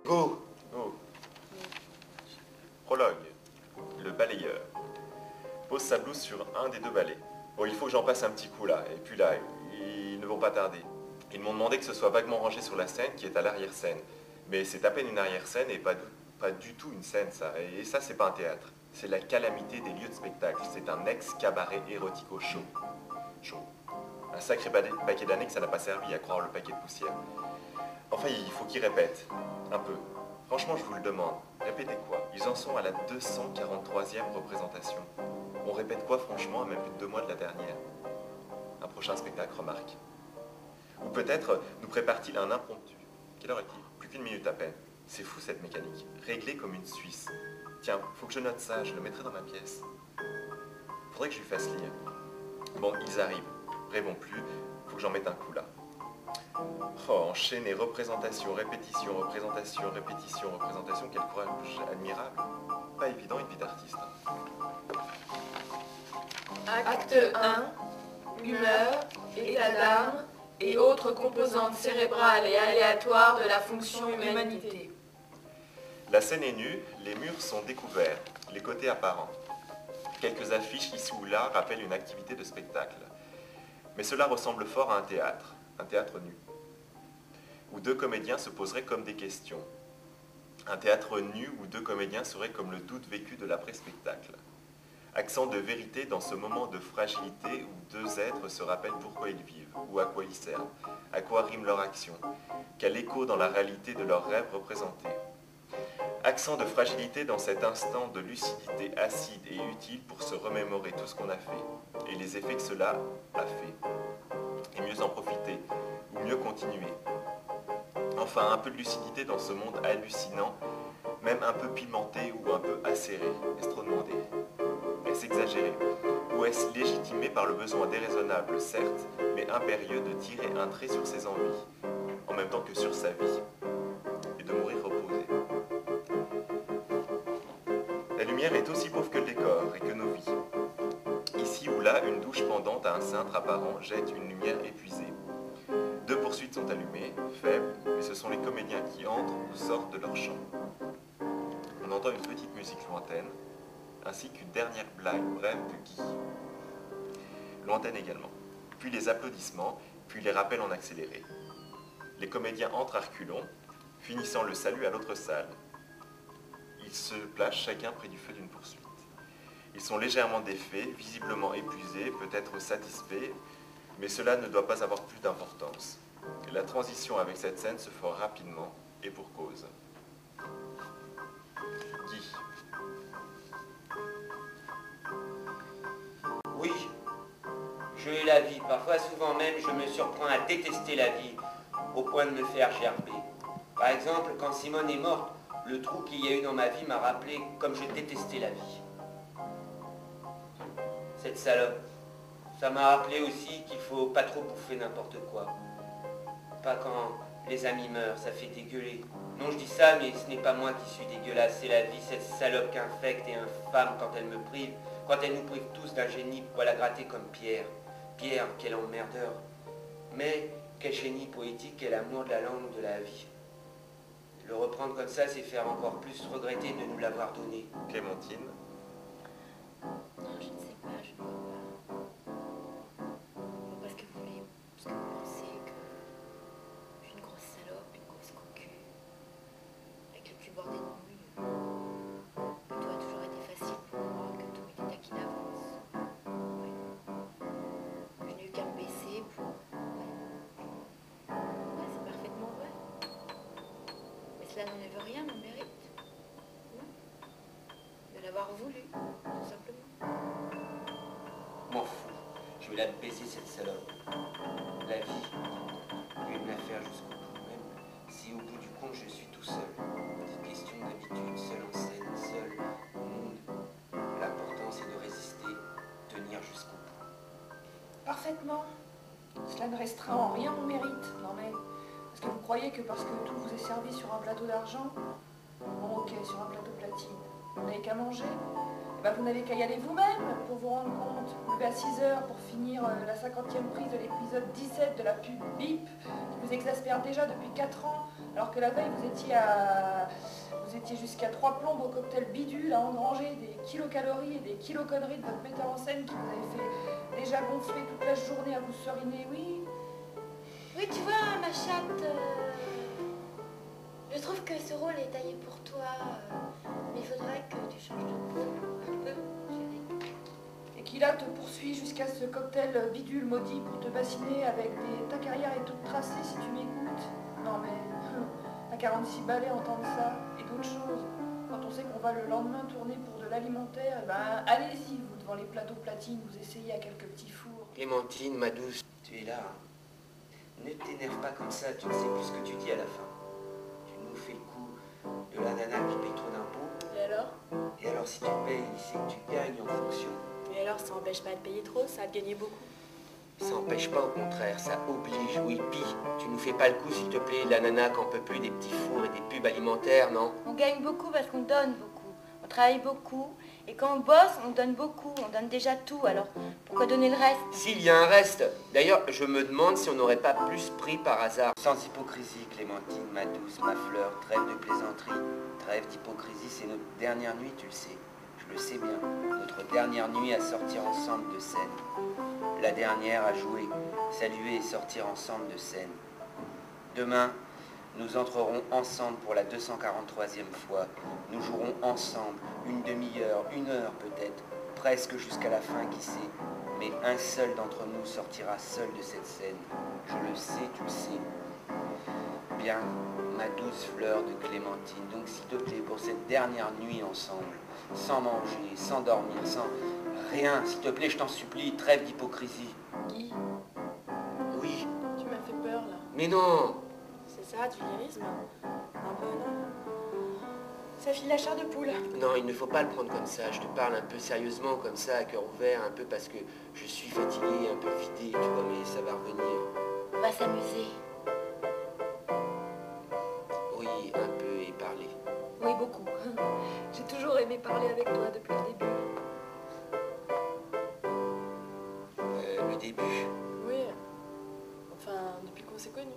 Go! Go! Prologue. Le balayeur. Pose sa blouse sur un des deux balais. Bon, il faut que j'en passe un petit coup là. Et puis là, ils ne vont pas tarder. Ils m'ont demandé que ce soit vaguement rangé sur la scène qui est à l'arrière-scène. Mais c'est à peine une arrière-scène et pas du tout une scène, ça. Et ça, c'est pas un théâtre. C'est la calamité des lieux de spectacle. C'est un ex-cabaret érotico-chaud. Chaud. Un sacré paquet d'années que ça n'a pas servi, à croire le paquet de poussière. Enfin, il faut qu'ils répètent. Un peu. Franchement, je vous le demande. Répétez quoi? Ils en sont à la 243e représentation. On répète quoi, franchement, à même plus de 2 mois de la dernière? Un prochain spectacle, remarque. Ou peut-être nous prépare-t-il un impromptu. Quelle heure est-il? Plus qu'une minute à peine. C'est fou cette mécanique. Réglée comme une Suisse. Tiens, faut que je note ça, je le mettrai dans ma pièce. Faudrait que je lui fasse lire. Bon, ils arrivent. Rêvons plus, faut que j'en mette un coup là. Oh, enchaîner, représentation, répétition, représentation, répétition, représentation, quel courage admirable. Pas évident une vie d'artiste. Acte 1, humeur, état d'âme et autres composantes cérébrales et aléatoires de la fonction humanité. La scène est nue, les murs sont découverts, les côtés apparents. Quelques affiches ici ou là rappellent une activité de spectacle. Mais cela ressemble fort à un théâtre nu, où 2 comédiens se poseraient comme des questions. Un théâtre nu où 2 comédiens seraient comme le doute vécu de l'après-spectacle. Accent de vérité dans ce moment de fragilité où 2 êtres se rappellent pourquoi ils vivent, ou à quoi ils servent, à quoi rime leur action, quel écho dans la réalité de leurs rêves représentés. Accent de fragilité dans cet instant de lucidité acide et utile pour se remémorer tout ce qu'on a fait, et les effets que cela a fait, et mieux en profiter, ou mieux continuer. Enfin, un peu de lucidité dans ce monde hallucinant, même un peu pimenté ou un peu acéré. Est-ce trop demandé? Est-ce exagéré? Ou est-ce légitimé par le besoin déraisonnable, certes, mais impérieux de tirer un trait sur ses envies, en même temps que sur sa vie, et de mourir reposé? La lumière est aussi pauvre que le décor et que nos vies. Ici ou là, une douche pendante à un cintre apparent jette une lumière épuisée. 2 poursuites sont allumées, faibles, mais ce sont les comédiens qui entrent ou sortent de leur champ. On entend une petite musique lointaine, ainsi qu'une dernière blague brève de Guy. Lointaine également. Puis les applaudissements, puis les rappels en accéléré. Les comédiens entrent à reculons, finissant le salut à l'autre salle. Ils se placent chacun près du feu d'une poursuite. Ils sont légèrement défaits, visiblement épuisés, peut-être satisfaits, mais cela ne doit pas avoir plus d'importance. La transition avec cette scène se fera rapidement, et pour cause. Guy. Oui, je hais la vie. Parfois, souvent même, je me surprends à détester la vie, au point de me faire gerber. Par exemple, quand Simone est morte, le trou qu'il y a eu dans ma vie m'a rappelé comme je détestais la vie. Cette salope, ça m'a rappelé aussi qu'il faut pas trop bouffer n'importe quoi. Pas quand les amis meurent, ça fait dégueuler. Non, je dis ça, mais ce n'est pas moi qui suis dégueulasse, c'est la vie, cette salope qui infecte et infâme quand elle me prive, quand elle nous prive tous d'un génie pour la gratter comme Pierre. Pierre, quel emmerdeur. Mais quel génie poétique, quel amour de la langue, de la vie. Le reprendre comme ça, c'est faire encore plus regretter de nous l'avoir donné. Clémentine. Non, je ne sais pas, je ne vois pas. Je vois pas ce que vous voulez, ce que vous pensez, que je suis une grosse salope, une grosse cocu, avec le plus bordé de nouilles, que tout a toujours été facile pour moi, que tout était acquis d'avance. Ouais. Que je n'ai eu qu'à me baisser pour... Ouais, c'est parfaitement vrai. Mais cela n'enlève rien à mon mérite. Non. De l'avoir voulu, tout simplement. M'en fous, je vais la baiser cette salope. La vie, je vais me la faire jusqu'au bout, même si au bout du compte je suis tout seul. C'est question d'habitude, seul en scène, seul au monde. L'important c'est de résister, tenir jusqu'au bout. Parfaitement. Cela ne restreint en rien mon mérite. Non mais, est-ce que vous croyez que parce que tout vous est servi sur un plateau d'argent, bon ok, sur un plateau platine, vous n'avez qu'à manger, Bah, vous n'avez qu'à y aller vous-même pour vous rendre compte. Vous levez à 6 heures pour finir la 50e prise de l'épisode 17 de la pub Bip, qui vous exaspère déjà depuis 4 ans, alors que la veille vous étiez jusqu'à 3 plombes au cocktail bidule à engranger des kilocalories et des kiloconneries de votre metteur en scène qui vous avait fait déjà gonfler toute la journée à vous seriner, oui. Oui, tu vois, ma chatte, je trouve que ce rôle est taillé pour toi, mais il faudrait que tu changes de peau un peu, chérie. Et qui là te poursuit jusqu'à ce cocktail bidule maudit pour te bassiner avec ta carrière est toute tracée si tu m'écoutes. Non mais, à 46 balais entendre ça, et d'autres choses. Quand on sait qu'on va le lendemain tourner pour de l'alimentaire, eh ben allez-y, vous devant les plateaux platines, vous essayez à quelques petits fours. Clémentine, ma douce, tu es là. Hein. Ne t'énerve pas comme ça, tu ne sais plus ce que tu dis à la fin. Tu nous fais le coup de la nana qui paye trop d'impôts. Et alors? Et alors si tu payes, c'est que tu gagnes en fonction. Et alors, ça n'empêche pas de payer trop, ça a gagné beaucoup. Ça n'empêche pas, au contraire, ça oblige. Oui, pis, tu nous fais pas le coup, s'il te plaît, de la nana qui en peut plus des petits fours et des pubs alimentaires, non? On gagne beaucoup parce qu'on donne beaucoup. On travaille beaucoup. Et quand on bosse, on donne beaucoup. On donne déjà tout. Alors, pourquoi donner le reste? S'il y a un reste. D'ailleurs, je me demande si on n'aurait pas plus pris par hasard. Sans hypocrisie, Clémentine, ma douce, ma fleur, trêve de plaisanterie, trêve d'hypocrisie, c'est notre dernière nuit, tu le sais. Je le sais bien. Notre dernière nuit à sortir ensemble de scène. La dernière à jouer, saluer et sortir ensemble de scène. Demain, nous entrerons ensemble pour la 243e fois. Nous jouerons ensemble, une demi-heure, 1 heure peut-être, presque jusqu'à la fin, qui sait. Mais un seul d'entre nous sortira seul de cette scène. Je le sais, tu le sais. Bien, ma douce fleur de Clémentine, donc s'il te plaît, pour cette dernière nuit ensemble, sans manger, sans dormir, sans rien, s'il te plaît, je t'en supplie, trêve d'hypocrisie. Guy, Oui, tu m'as fait peur là. mais non. C'est ça, du lyrisme? Un peu, non? Ça file la chair de poule. Non, il ne faut pas le prendre comme ça. Je te parle un peu sérieusement, comme ça, à cœur ouvert, un peu parce que je suis fatigué, un peu vidé, tu vois, mais ça va revenir. On va s'amuser. Oui, un peu et parler. Oui, beaucoup. J'ai toujours aimé parler avec toi depuis le début. Le début. Oui. Enfin, depuis qu'on s'est connus.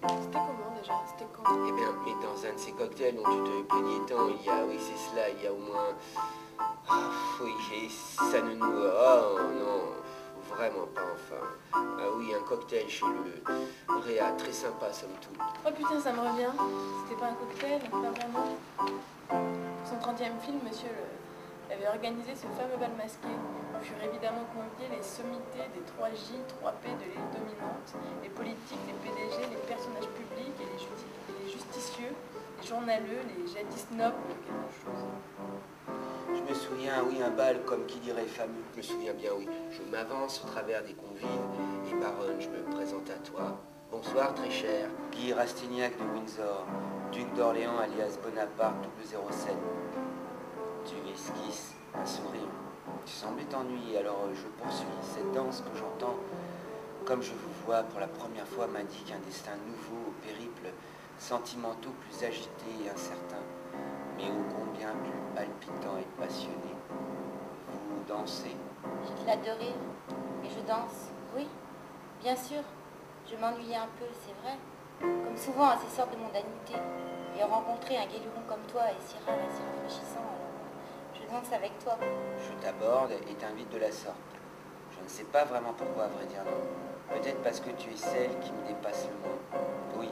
C'était comment déjà? C'était quand? Eh bien, mais dans un de ces cocktails dont tu te plaignais tant, il y a, oui, c'est cela, il y a au moins... Ah, oui, et ça ne nous... Oh non, vraiment pas, enfin. Ah oui, un cocktail chez le Réa, très sympa, somme toute. Oh putain, ça me revient. C'était pas un cocktail, pas vraiment. Pour son 30e film, monsieur avait organisé ce fameux bal masqué où furent évidemment conviés les sommités des 3J, 3P de l'élite dominante, les politiques, les PDG, les personnages publics et les justicieux, les journaleux, les jadis nobles, quelque chose. Je me souviens, oui, un bal, comme qui dirait fameux. Je me souviens bien, oui. Je m'avance au travers des convives et baronne, je me présente à toi. Bonsoir, très cher. Guy Rastignac de Windsor, duc d'Orléans alias Bonaparte, 007. Tu esquisses un sourire. Tu semblais t'ennuyer, alors je poursuis. Cette danse que j'entends, comme je vous vois pour la première fois, m'indique un destin nouveau, aux périples sentimentaux plus agités et incertains, mais ô combien plus palpitant et passionné. Vous dansez. J'éclate de rire. Et je danse. Oui, bien sûr. Je m'ennuyais un peu, c'est vrai. Comme souvent à ces sortes de mondanité. Et rencontrer un guéluron comme toi est si rare et si rafraîchissant, alors je danse avec toi. Je t'aborde et t'invite de la sorte. Je ne sais pas vraiment pourquoi, à vrai dire, non. Peut-être parce que tu es celle qui me dépasse le moins. Oui.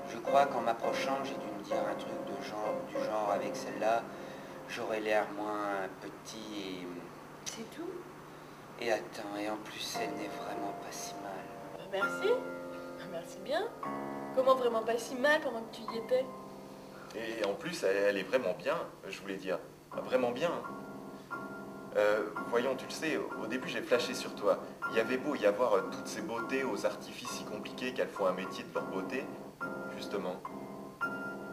Je crois qu'en m'approchant, j'ai dû me dire un truc du genre avec celle-là, j'aurais l'air moins petit et... C'est tout? Et attends, et en plus, elle n'est vraiment pas si mal. Merci. Merci bien. Comment vraiment pas si mal pendant que tu y étais? Et en plus, elle est vraiment bien, je voulais dire. Vraiment bien. Voyons, tu le sais, au début j'ai flashé sur toi. Il y avait beau y avoir toutes ces beautés aux artifices si compliqués qu'elles font un métier de leur beauté. Justement,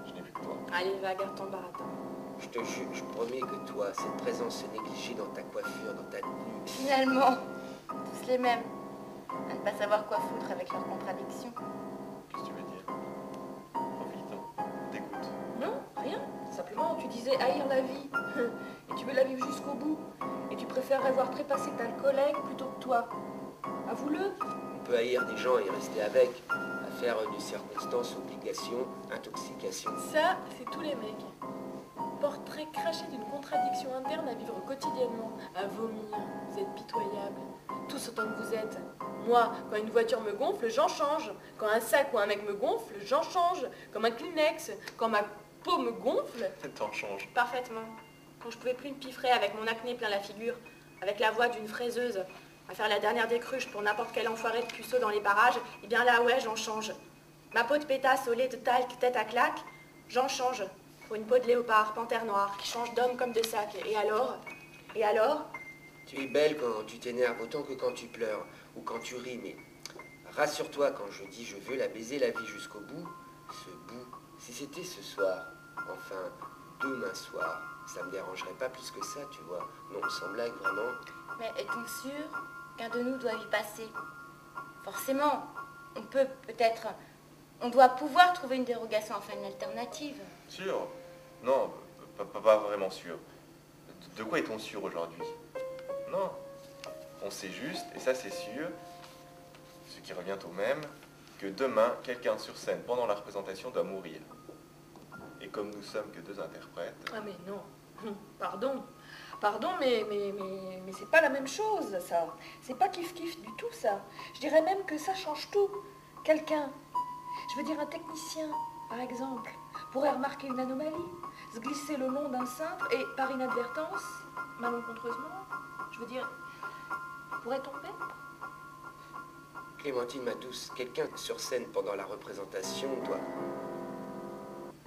je n'ai vu que toi. Allez, va, garde ton baratin. Je te jure, je promets que toi, cette présence négligée dans ta coiffure, dans ta tenue... Finalement, tous les mêmes. À ne pas savoir quoi foutre avec leurs contradictions. Qu'est-ce que tu veux dire? Profite, hein. T'écoutes. Non, rien. Simplement, tu disais haïr la vie. Et tu veux la vivre jusqu'au bout. Et tu préférerais voir trépasser ta collègue plutôt que toi. Avoue-le. On peut haïr des gens et rester avec. Affaire de circonstances, obligations, intoxication. Ça, c'est tous les mecs. Portrait craché d'une contradiction interne à vivre quotidiennement, à vomir. Vous êtes pitoyables. Tous autant que vous êtes. Moi, quand une voiture me gonfle, j'en change. Quand un sac ou un mec me gonfle, j'en change. Comme un Kleenex. Quand ma peau me gonfle... T'en changes. Parfaitement. Quand je pouvais plus me piffrer avec mon acné plein la figure, avec la voix d'une fraiseuse, à faire la dernière des cruches pour n'importe quel enfoiré de puceau dans les barrages, eh bien là, ouais, j'en change. Ma peau de pétasse au lait de talc, tête à claque, j'en change. Pour une peau de léopard, panthère noire, qui change d'homme comme de sac. Et alors? Et alors? Tu es belle quand tu t'énerves autant que quand tu pleures ou quand tu ris, mais rassure-toi quand je dis je veux la baiser la vie jusqu'au bout, ce bout, si c'était ce soir, enfin demain soir, ça me dérangerait pas plus que ça, tu vois. Non, sans blague, vraiment. Mais est-on sûr qu'un de nous doit y passer? Forcément, on peut peut-être... On doit pouvoir trouver une dérogation, enfin une alternative. Sûr? Non, pas vraiment sûr. De quoi est-on sûr aujourd'hui? Non. On sait juste, et ça c'est sûr, ce qui revient au même, que demain, quelqu'un sur scène pendant la représentation doit mourir. Et comme nous sommes que deux interprètes... Ah mais non. Pardon. Pardon, mais c'est pas la même chose, ça. C'est pas kiff-kiff du tout, ça. Je dirais même que ça change tout. Quelqu'un, je veux dire un technicien, par exemple, pourrait remarquer une anomalie, se glisser le long d'un cintre et, par inadvertance, malencontreusement, je veux dire, pourrait tomber. Clémentine, ma douce, quelqu'un sur scène pendant la représentation doit...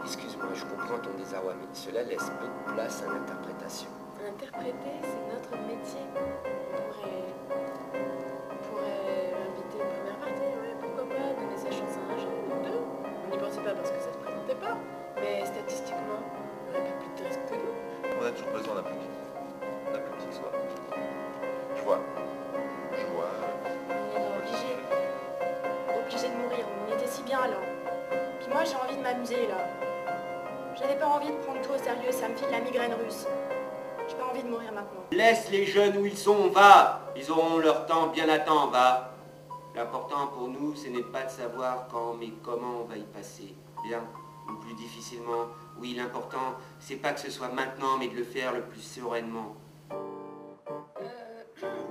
Excuse-moi, je comprends ton désarroi, mais cela laisse peu de place à l'interprétation. Interpréter, c'est notre métier. On pourrait inviter une première partie, ouais, pourquoi pas, donner sa chance à un jeune ou deux. On n'y pensait pas parce que ça se présentait pas, mais statistiquement, il n'y aurait pas plus de risques que nous. On a toujours besoin d'un public. D'un public soit. Je vois. On est obligé de mourir, on était si bien là. Puis moi j'ai envie de m'amuser là. J'avais pas envie de prendre tout au sérieux, ça me file la migraine russe. J'ai pas envie de mourir maintenant. Laisse les jeunes où ils sont, va. Ils auront leur temps bien à temps, va. L'important pour nous, ce n'est pas de savoir quand, mais comment on va y passer. Bien, ou plus difficilement. Oui, l'important, c'est pas que ce soit maintenant, mais de le faire le plus sereinement.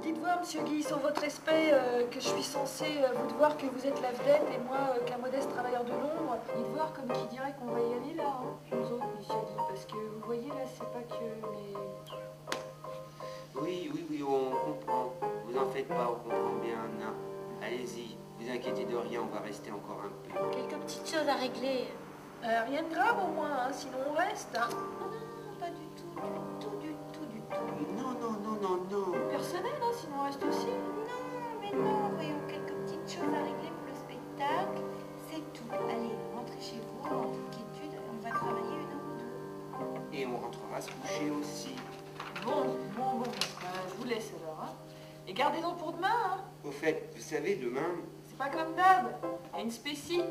Dites voir, monsieur Guy, sur votre respect, que je suis censée vous devoir que vous êtes la vedette et moi qu'un modeste travailleur de l'ombre. Dites voir comme qui dirait qu'on va y aller là, hein, nous autres, monsieur Guy, parce que vous voyez là, c'est pas que les... Oui, on comprend. Vous en faites pas, on comprend bien. Non. Allez-y, vous inquiétez de rien, on va rester encore un peu. Quelques petites choses à régler. rien de grave au moins, hein, sinon on reste. Hein. Non, pas du tout, du tout. Non. Personnel, hein, sinon on reste aussi. Non, mais non, voyons quelques petites choses à régler pour le spectacle. C'est tout. Allez, rentrez chez vous, en toute quiétude, on va travailler une heure ou deux. Et on rentrera se coucher aussi. Bon, je vous laisse alors. Hein. Et gardez-en pour demain. Hein. Au fait, vous savez, demain... C'est pas comme d'hab. Il y a une spécifie.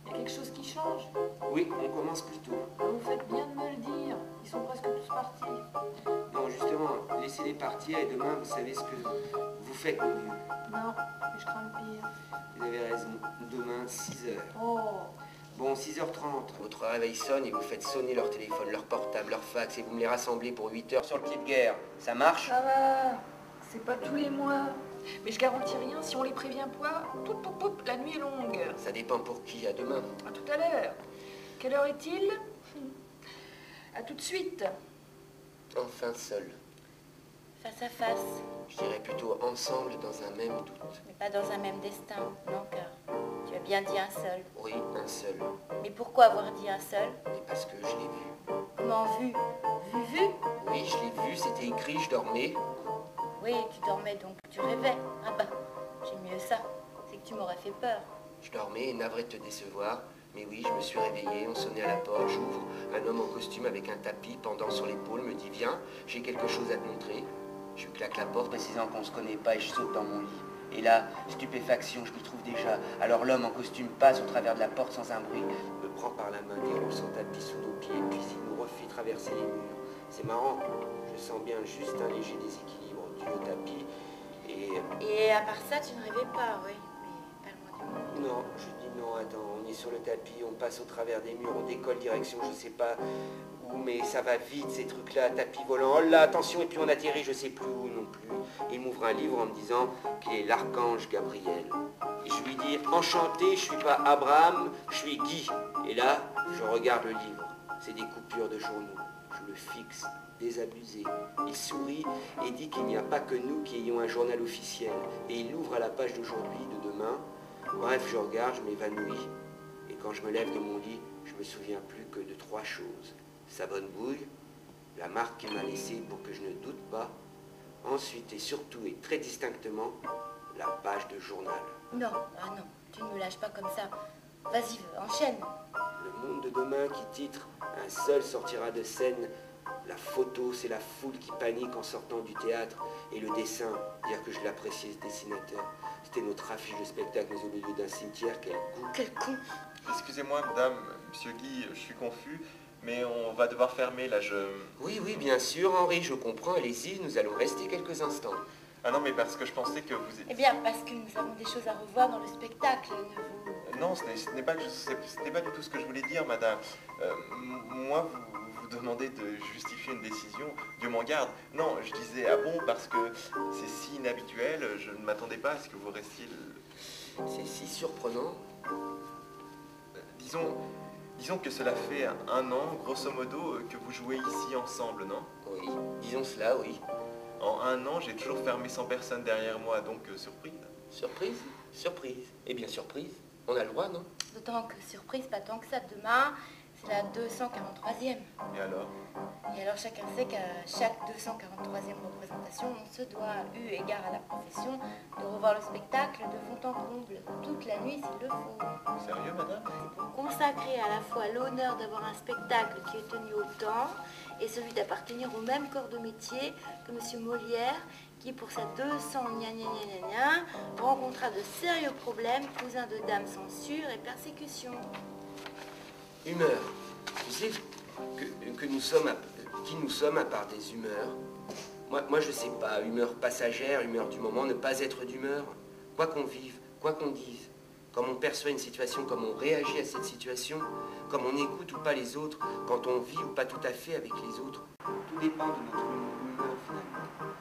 Il y a quelque chose qui change. Oui, on commence plus tôt. Vous faites bien de me le dire. Ils sont presque tous partis. Non, justement, laissez-les partir et demain, vous savez ce que vous faites au mieux. Non, mais je crains le pire. Vous avez raison. Demain, 6h. Oh. Bon, 6h30. Votre réveil sonne et vous faites sonner leur téléphone, leur portable, leur fax et vous me les rassemblez pour 8h sur le pied de guerre. Ça marche? Ça va. C'est pas tous les mois. Mais je garantis rien, si on les prévient pas, la nuit est longue. Ça dépend pour qui, à demain. À tout à l'heure. Quelle heure est-il? À tout de suite. Enfin seul. Face à face, Je dirais plutôt ensemble dans un même doute. mais pas dans un même destin, non, car tu as bien dit un seul. Oui, un seul. Mais pourquoi avoir dit un seul? Et parce que je l'ai vu. Comment vu? Vu? Oui, je l'ai vu, c'était écrit, je dormais. Oui, tu dormais donc, tu rêvais. Ah bah, j'ai mieux ça. C'est que tu m'aurais fait peur. Je dormais et navré de te décevoir. Mais oui, je me suis réveillé, on sonnait à la porte, j'ouvre. Un homme en costume avec un tapis pendant sur l'épaule me dit « Viens, j'ai quelque chose à te montrer ». Je lui claque la porte, précisant qu'on se connaît pas et je saute dans mon lit. Et là, stupéfaction, je m'y trouve déjà. Alors l'homme en costume passe au travers de la porte sans un bruit, me prend par la main, déroule son tapis sous nos pieds, puis il nous refait traverser les murs. C'est marrant, je sens bien juste un léger déséquilibre dû au tapis et... Et à part ça, tu ne rêvais pas, oui. Mais pas le moins du monde. Non, je dis non, attends, on est sur le tapis, on passe au travers des murs, on décolle direction, je sais pas où, mais ça va vite ces trucs-là, tapis volant, oh là, attention, et puis on atterrit, je sais plus où non plus. Il m'ouvre un livre en me disant qu'il est l'archange Gabriel. Et je lui dis, enchanté, je suis pas Abraham, je suis Guy. Et là, je regarde le livre, c'est des coupures de journaux. Je le fixe, désabusé. Il sourit et dit qu'il n'y a pas que nous qui ayons un journal officiel. Et il ouvre à la page d'aujourd'hui, de demain. Bref, je regarde, je m'évanouis. Et quand je me lève de mon lit, je me souviens plus que de 3 choses. Sa bonne bouille, la marque qu'il m'a laissée pour que je ne doute pas. Ensuite et surtout et très distinctement, la page de journal. Non, ah non, tu ne me lâches pas comme ça. Vas-y, enchaîne. Le monde de demain qui titre « Un seul sortira de scène ». La photo, c'est la foule qui panique en sortant du théâtre. Et le dessin, dire que je l'appréciais, ce dessinateur. C'était notre affiche de spectacle, mais au milieu d'un cimetière, quel goût. Quel con. Excusez-moi, madame, monsieur Guy, je suis confus, mais on va devoir fermer, là, Oui, oui, bien sûr, Henri, je comprends. Allez-y, nous allons rester quelques instants. Ah non, mais parce que je pensais que vous Eh étiez... bien, parce que nous avons des choses à revoir dans le spectacle, ne vous... Non, ce n'est pas, c'était pas du tout ce que je voulais dire, madame. Moi, vous demandez de justifier une décision, Dieu m'en garde. Non, je disais, ah bon, parce que c'est si inhabituel, je ne m'attendais pas à ce que vous restiez... C'est si surprenant. Disons que cela fait 1 an, grosso modo, que vous jouez ici ensemble, non? Oui, disons cela, oui. En 1 an, j'ai toujours fermé 100 personnes derrière moi, donc surprise. Surprise? Surprise. Eh bien, surprise. On a le droit, non? D'autant que surprise, pas tant que ça. Demain, c'est la 243e. Et alors? Et alors chacun sait qu'à chaque 243e représentation, on se doit, eu égard à la profession, de revoir le spectacle de fond en comble, toute la nuit s'il le faut. Sérieux, madame? C'est pour consacrer à la fois l'honneur d'avoir un spectacle qui est tenu au temps et celui d'appartenir au même corps de métier que M. Molière, qui pour sa 200 gna gna gna gna gna rencontra de sérieux problèmes, cousin de dames censure et persécution. Humeur. Tu sais que nous sommes, qui nous sommes à part des humeurs? Moi je sais pas, humeur passagère, humeur du moment, ne pas être d'humeur. Quoi qu'on vive, quoi qu'on dise, comme on perçoit une situation, comme on réagit à cette situation, comme on écoute ou pas les autres, quand on vit ou pas tout à fait avec les autres. Tout dépend de notre humeur finalement.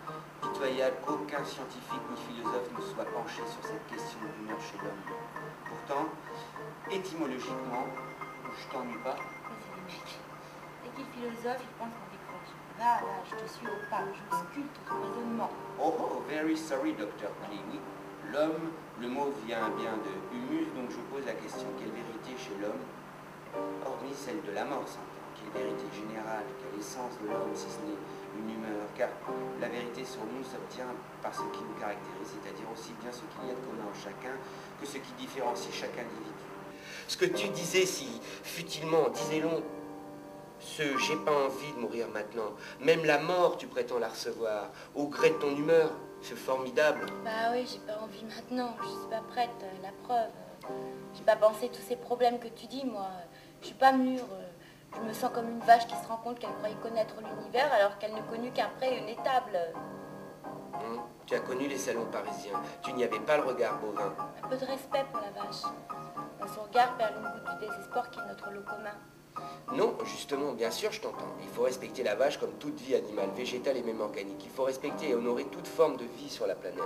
Pitoyable qu'aucun scientifique ni philosophe ne soit penché sur cette question de l'humeur chez l'homme. Pourtant, étymologiquement, je t'ennuie pas. Mais c'est des mecs. Dès qu'il philosophe, il pense qu'on décroche. Là, je te suis au pas, je sculpte ton raisonnement. Oh, very sorry, Dr. Klein. L'homme, le mot vient bien de humus, donc je pose la question, quelle vérité chez l'homme, hormis celle de la mort, s'entend, quelle vérité générale, quelle essence de l'homme, si ce n'est une humeur, car la vérité sur nous s'obtient par ce qui nous caractérise, c'est-à-dire aussi bien ce qu'il y a de commun en chacun que ce qui différencie chaque individu. Ce que tu disais si futilement, disais-le, j'ai pas envie de mourir maintenant. Même la mort, tu prétends la recevoir, au gré de ton humeur. C'est formidable. Bah oui, j'ai pas envie maintenant, je suis pas prête, la preuve. J'ai pas pensé tous ces problèmes que tu dis, moi. Je suis pas mûre. Je me sens comme une vache qui se rend compte qu'elle croyait connaître l'univers alors qu'elle ne connut qu'un pré et une étable. Tu as connu les salons parisiens. Tu n'y avais pas le regard bovin. Un peu de respect pour la vache. Dans son regard perd une goutte du désespoir qui est notre lot commun. Non, justement, bien sûr, je t'entends. Il faut respecter la vache comme toute vie animale, végétale et même organique. Il faut respecter et honorer toute forme de vie sur la planète.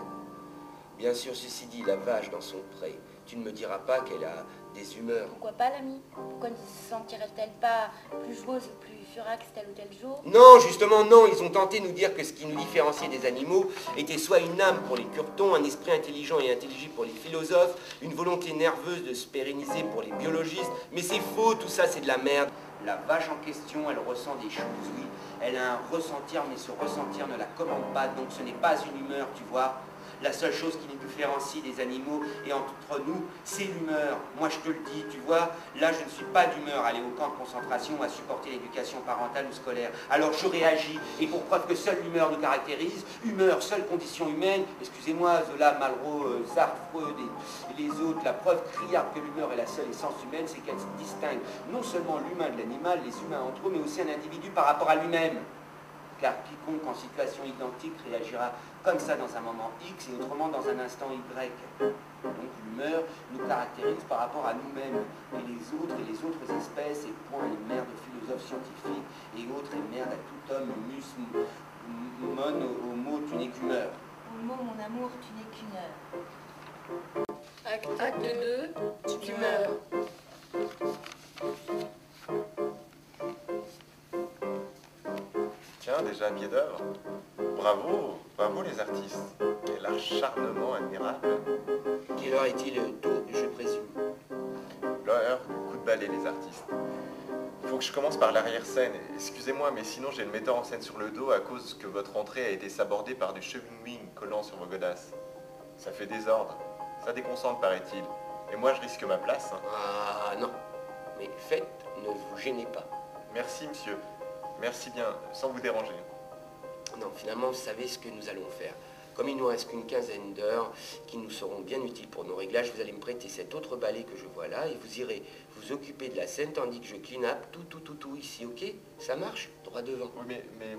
Bien sûr, ceci dit, la vache dans son pré, tu ne me diras pas qu'elle a des humeurs. Pourquoi pas, l'ami? Pourquoi ne se sentirait-elle pas plus joueuse ou plus furax tel ou tel jour? Non, justement, non. Ils ont tenté de nous dire que ce qui nous différenciait des animaux était soit une âme pour les curetons, un esprit intelligent et intelligible pour les philosophes, une volonté nerveuse de se pérenniser pour les biologistes. Mais c'est faux, tout ça, c'est de la merde. La vache en question, elle ressent des choses, oui. Elle a un ressentir, mais ce ressentir ne la commande pas, donc ce n'est pas une humeur, tu vois. La seule chose qui nous différencie des animaux et entre nous, c'est l'humeur. Moi, je te le dis, tu vois, là, je ne suis pas d'humeur à aller au camp de concentration ou à supporter l'éducation parentale ou scolaire. Alors, je réagis, et pour preuve que seule l'humeur nous caractérise, humeur, seule condition humaine, excusez-moi, Zola, Malraux, Sartre, Freud et les autres, la preuve criarde que l'humeur est la seule essence humaine, c'est qu'elle distingue non seulement l'humain de l'animal, les humains entre eux, mais aussi un individu par rapport à lui-même. car quiconque en situation identique réagira comme ça dans un moment X et autrement dans un instant Y. Donc l'humeur nous caractérise par rapport à nous-mêmes, et les autres espèces, et point et merde aux philosophes scientifiques, et autres et merde à tout homme, mon, homo, tu n'es qu'une heure. Homo, mon amour, tu n'es qu'une heure. Acte 2, tu meurs. Tiens, déjà pied d'œuvre. Bravo, bravo les artistes. Quel acharnement admirable. Quelle heure est-il tôt, je présume? L'heure du coup de balai les artistes. Il faut que je commence par l'arrière-scène. Excusez-moi, mais sinon j'ai le metteur en scène sur le dos à cause que votre entrée a été sabordée par du chewing-wing collant sur vos godasses. Ça fait désordre. Ça déconcentre, paraît-il. Et moi, je risque ma place. Hein. Ah non, mais faites, ne vous gênez pas. Merci, monsieur. Merci bien, sans vous déranger. Non, finalement, vous savez ce que nous allons faire. Comme il nous reste qu'une quinzaine d'heures qui nous seront bien utiles pour nos réglages, vous allez me prêter cet autre balai que je vois là et vous irez vous occuper de la scène tandis que je clean up tout ici, ok? Ça marche? Droit devant. Oui, mais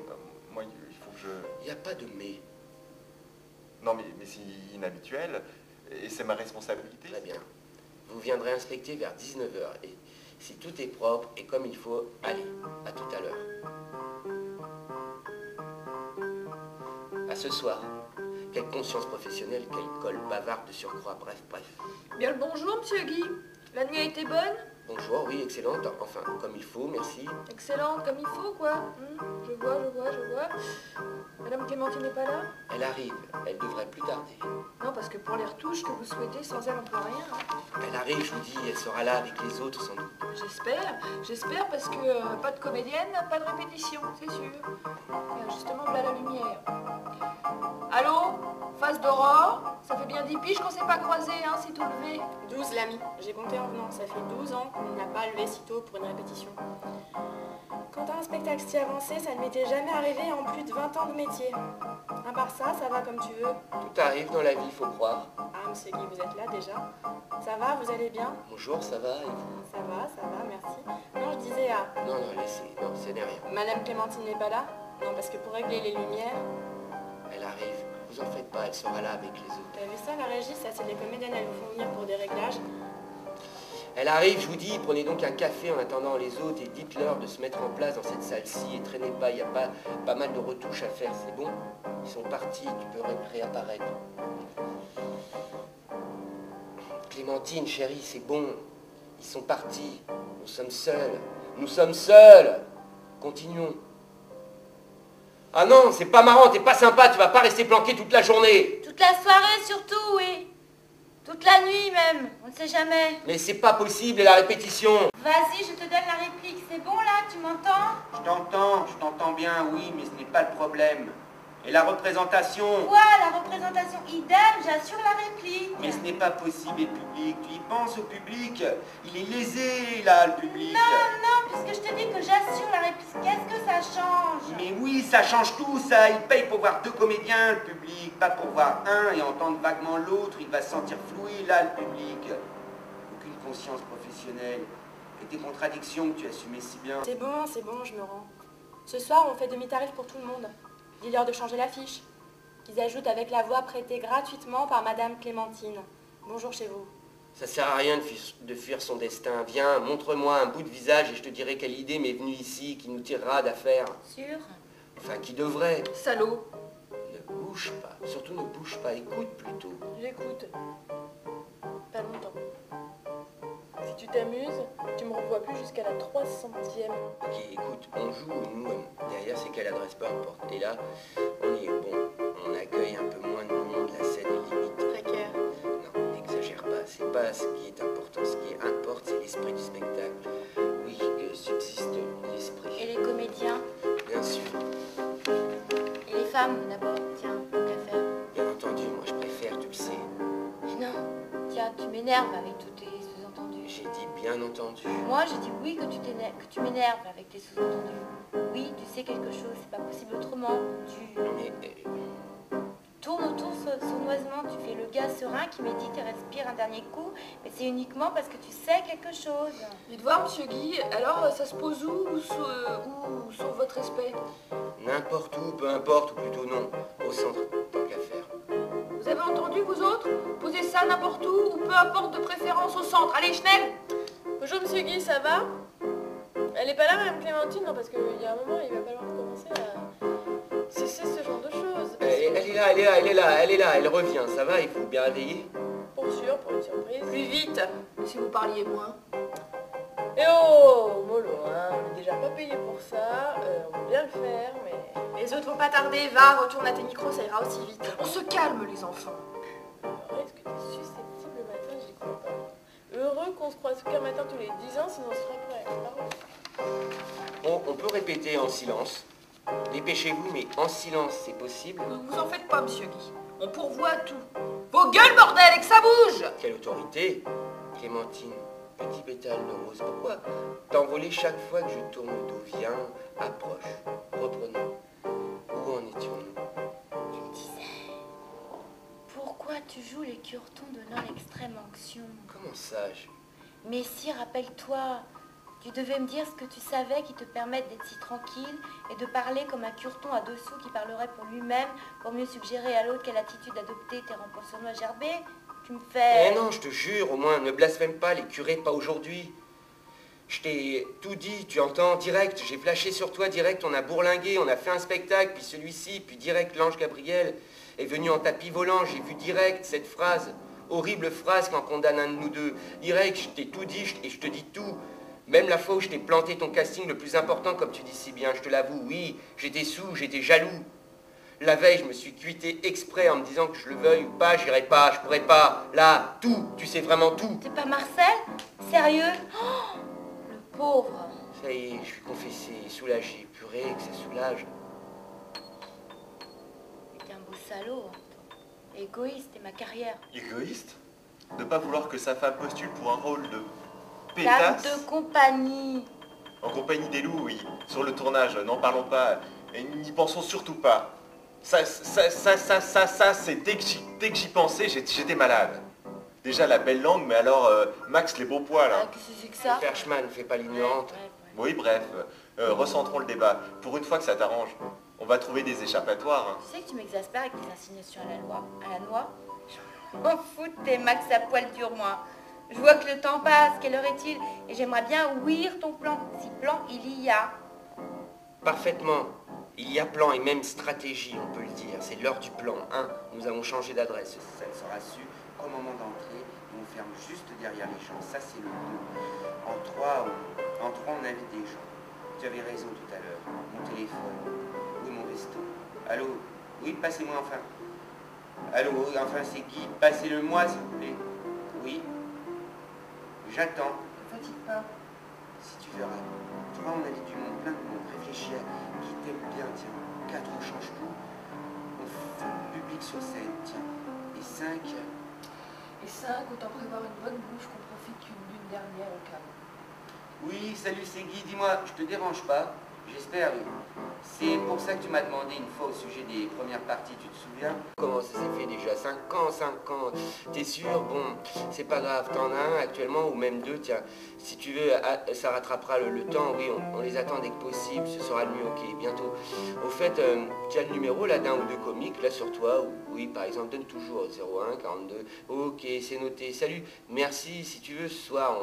moi, il faut que je... Il n'y a pas de mais. Non, mais c'est inhabituel et c'est ma responsabilité. Très bien. Vous viendrez inspecter vers 19 h et si tout est propre et comme il faut, allez, à tout à l'heure. À ce soir. Quelle conscience professionnelle, quelle colle bavarde de surcroît, bref. Bien le bonjour, monsieur Guy. La nuit a été bonne? Bonjour, oui, excellente, enfin, comme il faut, merci. Excellente, comme il faut, quoi. Je vois. Madame Clémentine n'est pas là? Elle arrive, elle devrait plus tarder. Non, parce que pour les retouches que vous souhaitez, sans elle, on peut rien. Hein. Elle arrive, je vous dis, elle sera là avec les autres sans doute. J'espère, parce que pas de comédienne, pas de répétition, c'est sûr. Et justement, voilà la lumière. Allô? Face d'Aurore? Ça fait bien 10 piges qu'on s'est pas croisés, hein, c'est tout levé. 12 l'ami, j'ai compté en venant, ça fait 12 ans qu'on n'a pas levé si tôt pour une répétition. Quand t'as un spectacle si avancé, ça ne m'était jamais arrivé en plus de 20 ans de métier. À part ça va comme tu veux. Tout arrive dans la vie, faut croire. Ah, monsieur Guy, vous êtes là déjà? Ça va, vous allez bien? Bonjour, ça va, et vous? Ça va, merci. Non, je disais à... Non, laissez, non, ce n'est rien. Madame Clémentine n'est pas là? Non, parce que pour régler les lumières... Elle arrive, vous en faites pas, elle sera là avec les autres. T'as vu ça, la régie? Ça, c'est les comédiennes, elles vous font venir pour des réglages. Elle arrive, je vous dis, prenez donc un café en attendant les autres et dites-leur de se mettre en place dans cette salle-ci et traînez pas, il y a pas mal de retouches à faire, c'est bon? Ils sont partis, tu peux réapparaître. Clémentine, chérie, c'est bon. Ils sont partis. Nous sommes seuls. Nous sommes seuls. Continuons. Ah non, c'est pas marrant, t'es pas sympa, tu vas pas rester planqué toute la journée. Toute la soirée surtout, oui. Toute la nuit même, on ne sait jamais. Mais c'est pas possible, et la répétition. Vas-y, je te donne la réplique. C'est bon là, tu m'entends? Je t'entends bien, oui, mais ce n'est pas le problème. Et la représentation? Quoi, la représentation? Idem, j'assure la réplique. Mais ce n'est pas possible, et public. Tu y penses au public? Il est lésé, là, le public. Non, puisque je te dis que j'assure la réplique, qu'est-ce que ça change? Mais oui, ça change tout, ça. Il paye pour voir deux comédiens, le public, pas pour voir un et entendre vaguement l'autre. Il va se sentir floué, là, le public. Aucune conscience professionnelle. Et tes contradictions que tu assumais si bien. C'est bon, je me rends. Ce soir, on fait demi-tarif pour tout le monde. Dis-leur de changer l'affiche. Qu'ils ajoutent avec la voix prêtée gratuitement par Madame Clémentine. Bonjour chez vous. Ça sert à rien de fuir son destin. Viens, montre-moi un bout de visage et je te dirai quelle idée m'est venue ici, qui nous tirera d'affaire. Sûr? Enfin, qui devrait. Salaud. Ne bouge pas. Surtout ne bouge pas. Écoute plutôt. J'écoute. Pas longtemps. Si tu t'amuses, tu me revois plus jusqu'à la 300e. Ok, écoute, on joue, nous, derrière c'est quelle adresse, peu importe. Et là, on y est bon. On accueille un peu moins de monde, la scène est limite. Précaire. Non, n'exagère pas, c'est pas ce qui est important. Ce qui importe, c'est l'esprit du spectacle. Oui, que subsiste l'esprit. Et les comédiens? Bien sûr. Et les femmes, d'abord? Tiens, tant qu'à faire. Bien entendu, moi je préfère, tu le sais. Mais non, tiens, tu m'énerves avec tous tes sous-entendus. J'ai dit bien entendu. Moi, je dis oui que tu m'énerves avec tes sous-entendus. Oui, tu sais quelque chose, c'est pas possible autrement. Mais tournes autour sournoisement, tu fais le gars serein qui médite et respire un dernier coup, mais c'est uniquement parce que tu sais quelque chose. Dites voir, monsieur Guy, alors ça se pose où sur votre respect? N'importe où, peu importe, ou plutôt non. Au centre, tant qu'à faire. Vous avez entendu, vous autres? Posez ça n'importe où, ou peu importe, de préférence au centre. Allez, Schnell! Bonjour monsieur Guy, ça va? Elle est pas là, madame Clémentine? Non, parce qu'il y a un moment, il va falloir commencer à cesser ce genre de choses. Elle est là, elle revient, ça va, il faut bien réveiller. Pour sûr, pour une surprise. Plus vite, si vous parliez moins. Eh oh, mollo, hein, on est déjà pas payé pour ça, on veut bien le faire, mais... Les autres vont pas tarder, va, retourne à tes micros, ça ira aussi vite. On se calme, les enfants. Alors, est-ce que t'es susceptible le matin? J'y crois pas. Heureux qu'on se croise qu'un matin tous les 10 ans, sinon on sera prêt. On peut répéter en silence. Dépêchez-vous, mais en silence, c'est possible. Vous en faites pas, monsieur Guy. On pourvoit à tout. Vos gueules, bordel, et que ça bouge! Quelle autorité! Clémentine, petit pétale de rose, pourquoi t'envoler chaque fois que je tourne le dos? Viens, approche, reprenons. Où en étions-nous? Il me disait, pourquoi tu joues les cure-tons donnant l'extrême onction? Comment ça Mais si, rappelle-toi, tu devais me dire ce que tu savais qui te permette d'être si tranquille et de parler comme un cure-ton à dessous qui parlerait pour lui-même pour mieux suggérer à l'autre quelle attitude adopter tes rampants sournois gerbés. Tu me fais... Eh non, je te jure, au moins, ne blasphème pas, les curés, pas aujourd'hui. Je t'ai tout dit, tu entends, direct, j'ai flashé sur toi, direct, on a bourlingué, on a fait un spectacle, puis celui-ci, puis direct, l'ange Gabriel est venu en tapis volant, j'ai vu direct cette phrase, horrible phrase qu'en condamne un de nous deux. Direct, je t'ai tout dit, et je te dis tout. Même la fois où je t'ai planté ton casting le plus important, comme tu dis si bien, je te l'avoue, oui, j'étais saoul, j'étais jaloux. La veille, je me suis cuité exprès en me disant que je le veuille ou pas, j'irai pas, je pourrais pas. Là, tout, tu sais vraiment tout. T'es pas Marcel? Sérieux? Oh, le pauvre. Ça y est, je suis confessé, soulagé, purée, que ça soulage. T'es un beau salaud, hein, toi. Égoïste, et ma carrière. Égoïste? De pas vouloir que sa femme postule pour un rôle de Dame pétasse? de compagnie. En compagnie des loups, oui. Sur le tournage, n'en parlons pas. Et n'y pensons surtout pas. Ça, c'est dès que j'y pensais, j'étais malade. Déjà la belle langue, mais alors Max les beaux poils. Ah, Hein. qu'est-ce que c'est que ça? Perchman, fais pas l'ignorante. Ouais. Oui, bref, recentrons le débat. Pour une fois que ça t'arrange, on va trouver des échappatoires. Hein. Tu sais que tu m'exaspères avec tes insignations à la loi. À la noix? Je m'en fous de tes Max à poil dur, moi. Je vois que le temps passe, quelle heure est-il? Et j'aimerais bien ouïr ton plan. Si plan il y a. Parfaitement. Il y a plan et même stratégie, on peut le dire. C'est l'heure du plan 1. Nous avons changé d'adresse. Ça sera su au moment d'entrée. On ferme juste derrière les gens. Ça, c'est le 2. En 3, on invite des gens. Tu avais raison tout à l'heure. Mon téléphone. Oui, mon resto. Allô? Oui, passez-moi enfin. Allô? Oui, enfin, c'est Guy. Passez-le-moi, s'il vous plaît. Oui. J'attends. Ne fatigue pas. Si tu verras, toi on a dit du monde, plein de monde, réfléchis à qui t'aime bien, tiens. 4, on change tout. On fait le public sur scène, tiens. Et 5, Et 5, autant prévoir une bonne bouche qu'on profite qu'une lune dernière au cas où. oui, salut, c'est Guy, dis-moi, je te dérange pas? J'espère, oui. C'est pour ça que tu m'as demandé une fois au sujet des premières parties, tu te souviens? Comment ça s'est fait déjà? 5 ans. T'es sûr? Bon, c'est pas grave, t'en as un actuellement ou même 2, tiens. Si tu veux, ça rattrapera le temps, oui, on les attend dès que possible, ce sera le mieux, ok, bientôt. Au fait, tu as le numéro là d'un ou deux comiques, là sur toi, ou, oui, par exemple, donne toujours 01 42. Ok, c'est noté, salut, merci, si tu veux, ce soir,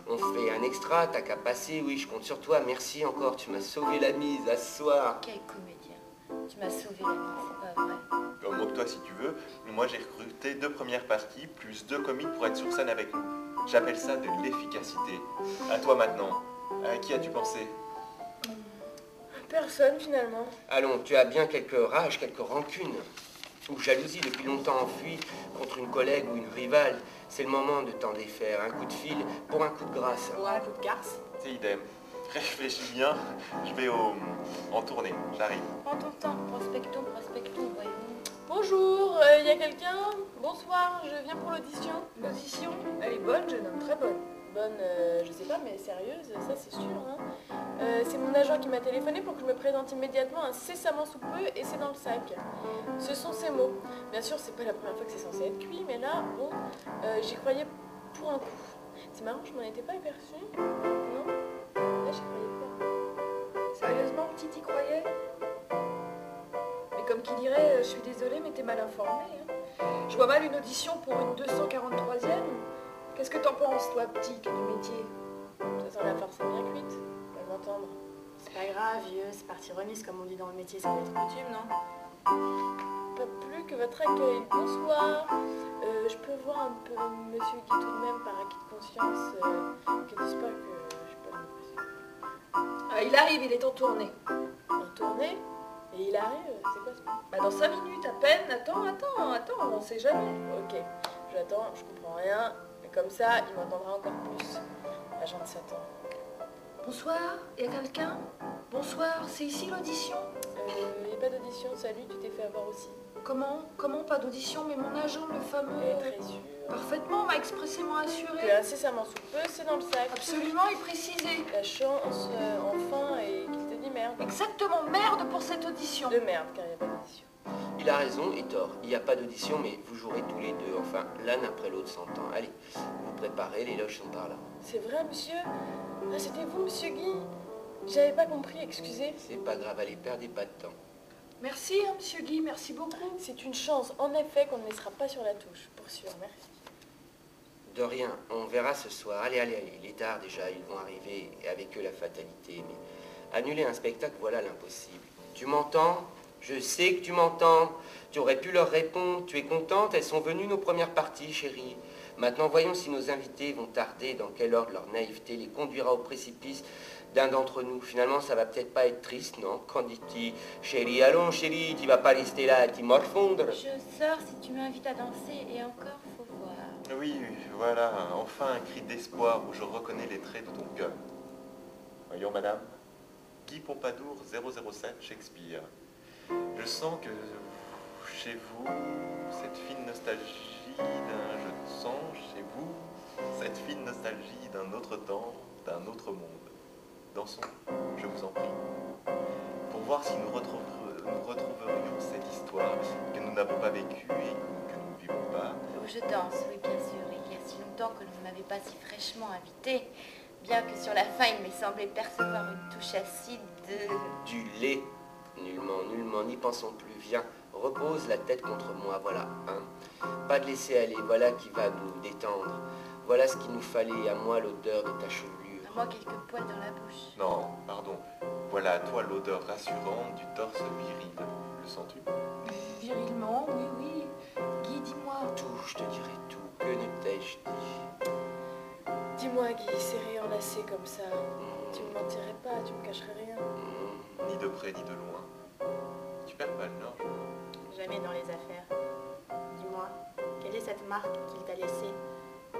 on fait un extra, t'as qu'à passer, oui, je compte sur toi, merci encore, tu m'as sauvé la mise, à ce soir. Quel comédien. Tu m'as sauvé la vie, c'est pas vrai. Moque-toi si tu veux. Moi, j'ai recruté 2 premières parties, plus 2 comiques pour être sur scène avec nous. J'appelle ça de l'efficacité. À toi maintenant. À qui as-tu pensé? Personne finalement. Allons, tu as bien quelques rages, quelques rancunes, ou jalousie depuis longtemps enfouie contre une collègue ou une rivale. C'est le moment de t'en défaire. Un coup de fil pour un coup de grâce. Ou un coup de garce. C'est idem. Réfléchis bien. Je vais en tournée. J'arrive. Prends ton temps, prospectons, voyons. Bonjour, y a quelqu'un? Bonsoir, je viens pour l'audition. L'audition, elle est bonne, jeune homme, très bonne. bonne, je sais pas, mais sérieuse, ça c'est sûr. Hein. C'est mon agent qui m'a téléphoné pour que je me présente immédiatement, incessamment sous peu, et c'est dans le sac. Ce sont ces mots. Bien sûr, c'est pas la première fois que c'est censé être cuit, mais là, bon, j'y croyais pour un coup. C'est marrant, je m'en étais pas aperçue. Non? Là, j'y croyais pas. Sérieusement, petit, t'y croyais? Mais comme qui dirait, je suis désolée, mais t'es mal informée. Hein. Je vois mal une audition pour une 243e. Qu'est-ce que t'en penses, toi, petit, qui est du métier? Ça sent la farce bien cuite, on va m'entendre. C'est pas grave, vieux, c'est partie remise comme on dit dans le métier, ça doit être coutume, non? Pas plus que votre accueil. Bonsoir. Je peux voir un peu Monsieur Guy tout de même par acquis de conscience. Qu'il dise pas que je suis pas l'impression. Ah, il arrive, il est en tournée. En tournée? Et il arrive? C'est quoi ce mot? Bah, dans 5 minutes à peine. Attends, on sait jamais. Ok, j'attends, je comprends rien. Mais comme ça, il m'entendra encore plus. Agent de Satan. Bonsoir, y a quelqu'un? Bonsoir, c'est ici l'audition? Il n'y a pas d'audition, salut, tu t'es fait avoir aussi. Comment pas d'audition? Mais mon agent, le fameux... Et très sûr. Parfaitement, m'a expressément assuré. Que incessamment sous peu, c'est dans le sac. Absolument, il précisait. La chance, enfin, et qu'il te dit merde. Exactement, merde pour cette audition. De merde, car il n'y a pas d'audition. Il a raison et tort. Il n'y a pas d'audition, mais vous jouerez tous les deux. Enfin, l'un après l'autre s'entend. Allez, vous préparez, les loges sont par là. C'est vrai, monsieur? Ah, c'était vous, monsieur Guy? J'avais pas compris, excusez. C'est pas grave, allez, perdez pas de temps. Merci, hein, monsieur Guy, merci beaucoup. C'est une chance, en effet, qu'on ne laissera pas sur la touche. Pour sûr, merci. De rien, on verra ce soir. Allez, il est tard déjà, ils vont arriver, et avec eux la fatalité. Mais annuler un spectacle, voilà l'impossible. Tu m'entends? Je sais que tu m'entends. Tu aurais pu leur répondre. Tu es contente? Elles sont venues nos premières parties, chérie. Maintenant, voyons si nos invités vont tarder, dans quel ordre leur naïveté les conduira au précipice d'un d'entre nous. Finalement, ça va peut-être pas être triste, non? Quand dit-il, chérie, allons, chérie, tu vas pas rester là, tu morfondre. Je sors si tu m'invites à danser, et encore, faut voir. Oui, voilà, enfin un cri d'espoir où je reconnais les traits de ton cœur. Voyons, madame. Guy Pompadour, 007, Shakespeare. Je sens que chez vous, cette fine nostalgie d'un jeune sang, chez vous, cette fine nostalgie d'un autre temps, d'un autre monde. Dansons, je vous en prie, pour voir si nous retrouverions cette histoire que nous n'avons pas vécue et que nous ne vivons pas. Oh, je danse, oui, bien sûr. Il y a si longtemps que vous ne m'avez pas si fraîchement invité, bien que sur la fin, il m'ait semblé percevoir une touche acide de... Du lait. Nullement, n'y pensons plus. Viens, repose la tête contre moi, voilà, hein. Pas de laisser aller, voilà qui va nous détendre. Voilà ce qu'il nous fallait, à moi l'odeur de ta chevelure. À moi, quelques poils dans la bouche. Non, pardon. Voilà à toi l'odeur rassurante du torse viril. Le sens-tu? Virilement, oui. Guy, dis-moi. Tout, je te dirai tout. Que ne t'ai-je dit? Dis-moi, Guy, serré, enlacé comme ça, tu me mentirais pas, tu me cacherais rien. Ni de près ni de loin. Tu perds pas le nord, je crois. Jamais dans les affaires. Dis-moi, quelle est cette marque qu'il t'a laissée,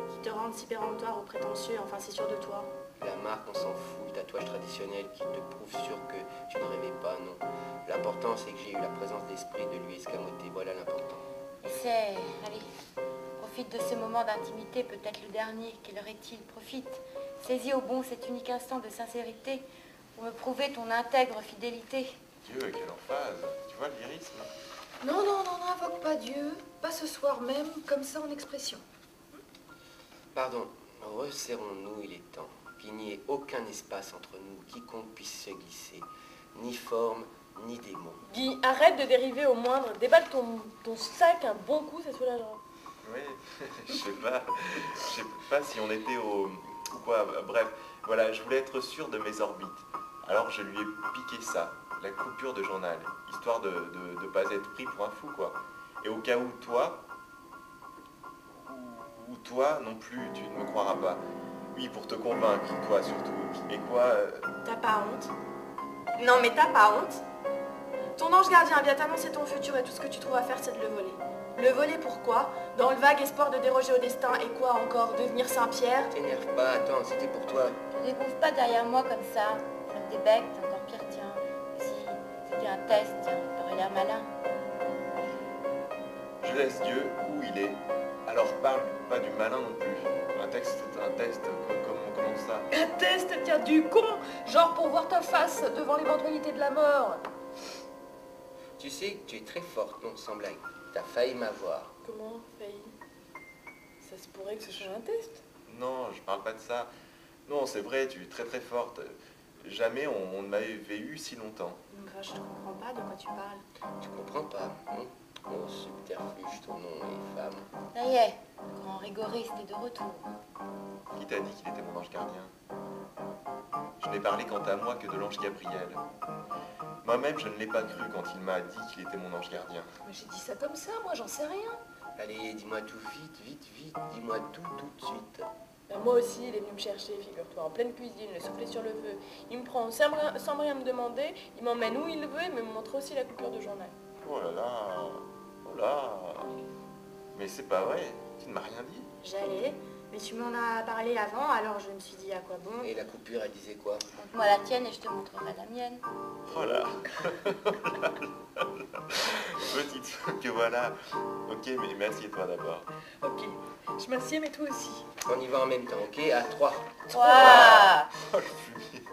qui te rend si péremptoire ou prétentieux, enfin si sûr de toi? La marque, on s'en fout, le tatouage traditionnel qui te prouve sûr que tu ne rêvais pas, non. L'important, c'est que j'ai eu la présence d'esprit de lui escamoter, voilà l'important. Essaie, allez, profite de ce moment d'intimité, peut-être le dernier, quelle heure est-il? Profite, saisis au bon cet unique instant de sincérité pour me prouver ton intègre fidélité. Dieu, quelle emphase. Tu vois le lyrisme? Non, n'invoque pas Dieu, pas ce soir même, comme ça en expression. Pardon, resserrons-nous, il est temps. Qu'il n'y ait aucun espace entre nous, quiconque puisse se glisser, ni forme, ni démon. Guy, arrête de dériver au moindre, déballe ton sac un bon coup, ça soulagera. Oui, je sais pas si on était au... ou quoi, bref, voilà, je voulais être sûr de mes orbites. Alors je lui ai piqué ça, la coupure de journal, histoire de pas être pris pour un fou, quoi. Et au cas où toi, ou toi non plus, tu ne me croiras pas. Oui, pour te convaincre, toi surtout. Et quoi T'as pas honte? Non mais t'as pas honte? Ton ange gardien vient t'annoncer ton futur et tout ce que tu trouves à faire c'est de le voler. Le voler pourquoi? Dans le vague espoir de déroger au destin et quoi encore? Devenir Saint-Pierre? T'énerve pas, attends, c'était pour toi. Ne découvre pas derrière moi comme ça, ça me débecte, encore pire, tiens. Si c'était un test, tiens, t'aurais l'air malin. je laisse Dieu où il est. Alors parle pas du malin non plus. Un test, geste, tiens, du con, genre pour voir ta face devant l'éventualité de la mort. Tu sais que tu es très forte, non, sans blague. T'as failli m'avoir. Comment, failli? Ça se pourrait que ce soit un test. Non, je parle pas de ça. Non, c'est vrai, tu es très très forte. Jamais on ne m'avait eu si longtemps. Enfin, je ne comprends pas de quoi tu parles. Tu comprends pas, non? Oh, subterfuge, ton nom est femme. Ça y est, le grand rigoriste est de retour. Qui t'a dit qu'il était mon ange gardien? Je n'ai parlé quant à moi que de l'ange Gabriel. Moi-même, je ne l'ai pas cru quand il m'a dit qu'il était mon ange gardien. Mais j'ai dit ça comme ça, moi j'en sais rien. Allez, dis-moi tout vite, vite, vite. Dis-moi tout de suite. Ben, moi aussi, il est venu me chercher, figure-toi, en pleine cuisine, le soufflet sur le feu. Il me prend sans rien me demander, il m'emmène où il veut et me montre aussi la coupure de journal. Oh là là, oh là. Mais c'est pas vrai, tu ne m'as rien dit. J'allais, mais tu m'en as parlé avant, alors je me suis dit à quoi bon. Et la coupure, elle disait quoi? Montre-moi la tienne et je te montrerai la mienne. Oh là. Petite que voilà. Ok, mais assieds-toi d'abord. Ok, je m'assieds, mais toi aussi. On y va en même temps, ok? À 3. Ouah. Oh le fumier.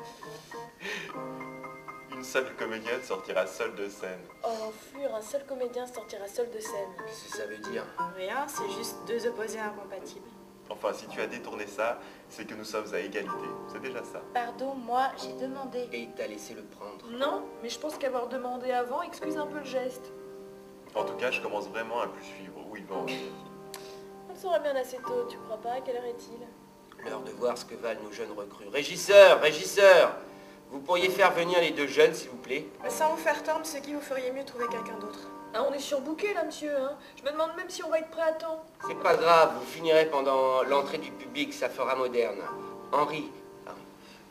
Une seule comédienne sortira seule de scène. Oh l'enflure, un seul comédien sortira seul de scène. Qu'est-ce que ça veut dire? Rien, c'est juste deux opposés incompatibles. Enfin, si tu as détourné ça, c'est que nous sommes à égalité. C'est déjà ça. Pardon, moi, j'ai demandé. Et il t'a laissé le prendre. Non, mais je pense qu'avoir demandé avant excuse un peu le geste. En tout cas, je commence vraiment à plus suivre où il va en venir. On le saura bien assez tôt, tu crois pas? Quelle heure est-il? L'heure de voir ce que valent nos jeunes recrues. Régisseur, régisseur! Vous pourriez faire venir les deux jeunes, s'il vous plaît? Sans vous faire tordre, c'est qui vous feriez mieux trouver quelqu'un d'autre. Ah, on est surbooké là, monsieur, hein. Je me demande même si on va être prêt à temps. C'est pas grave, vous finirez pendant l'entrée du public, ça fera moderne. Henri,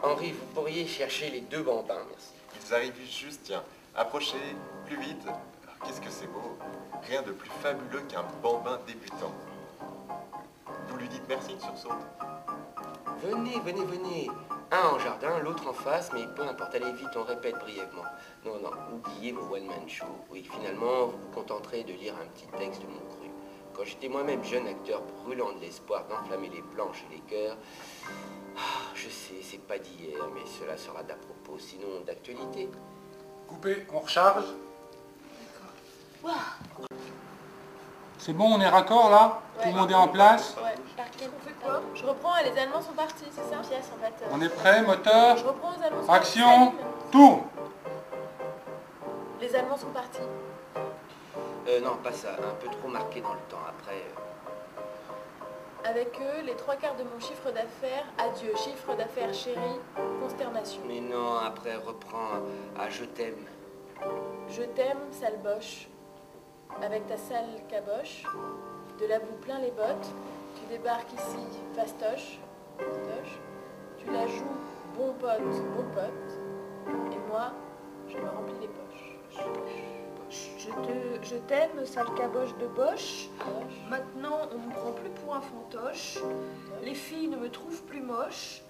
vous pourriez chercher les deux bambins, merci. Ils arrivent juste, tiens. Approchez, plus vite. Qu'est-ce que c'est beau. Rien de plus fabuleux qu'un bambin débutant. Vous lui dites merci, il sursaute. Venez, venez, venez. Un en jardin, l'autre en face, mais peu importe, allez vite, on répète brièvement. Non, non, oubliez vos one-man show. Oui, finalement, vous vous contenterez de lire un petit texte de mon cru. Quand j'étais moi-même jeune acteur brûlant de l'espoir d'enflammer les planches et les cœurs, je sais, c'est pas d'hier, mais cela sera d'à propos, sinon d'actualité. Coupé, on recharge. C'est bon, on est raccord là? Tout le monde est en place? Ouais. Par quel On fait quoi? Je reprends, les Allemands sont partis, c'est ça? Pièce en fait. On est prêt, moteur? Je reprends aux Allemands sont Action, partis. tourne! Les Allemands sont partis. Non, pas ça, un peu trop marqué dans le temps. Après, Avec eux, les trois quarts de mon chiffre d'affaires. Adieu, chiffre d'affaires chéri, consternation. mais non, après reprends à je t'aime. Je t'aime, sale boche. Avec ta sale caboche, de la boue plein les bottes, tu débarques ici, fastoche, fastoche. Tu la joues, bon pote, et moi, je me remplis les poches. Je t'aime, sale caboche de Bosch. Poche, Maintenant, on me prend plus pour un fantoche. Les filles ne me trouvent plus moche.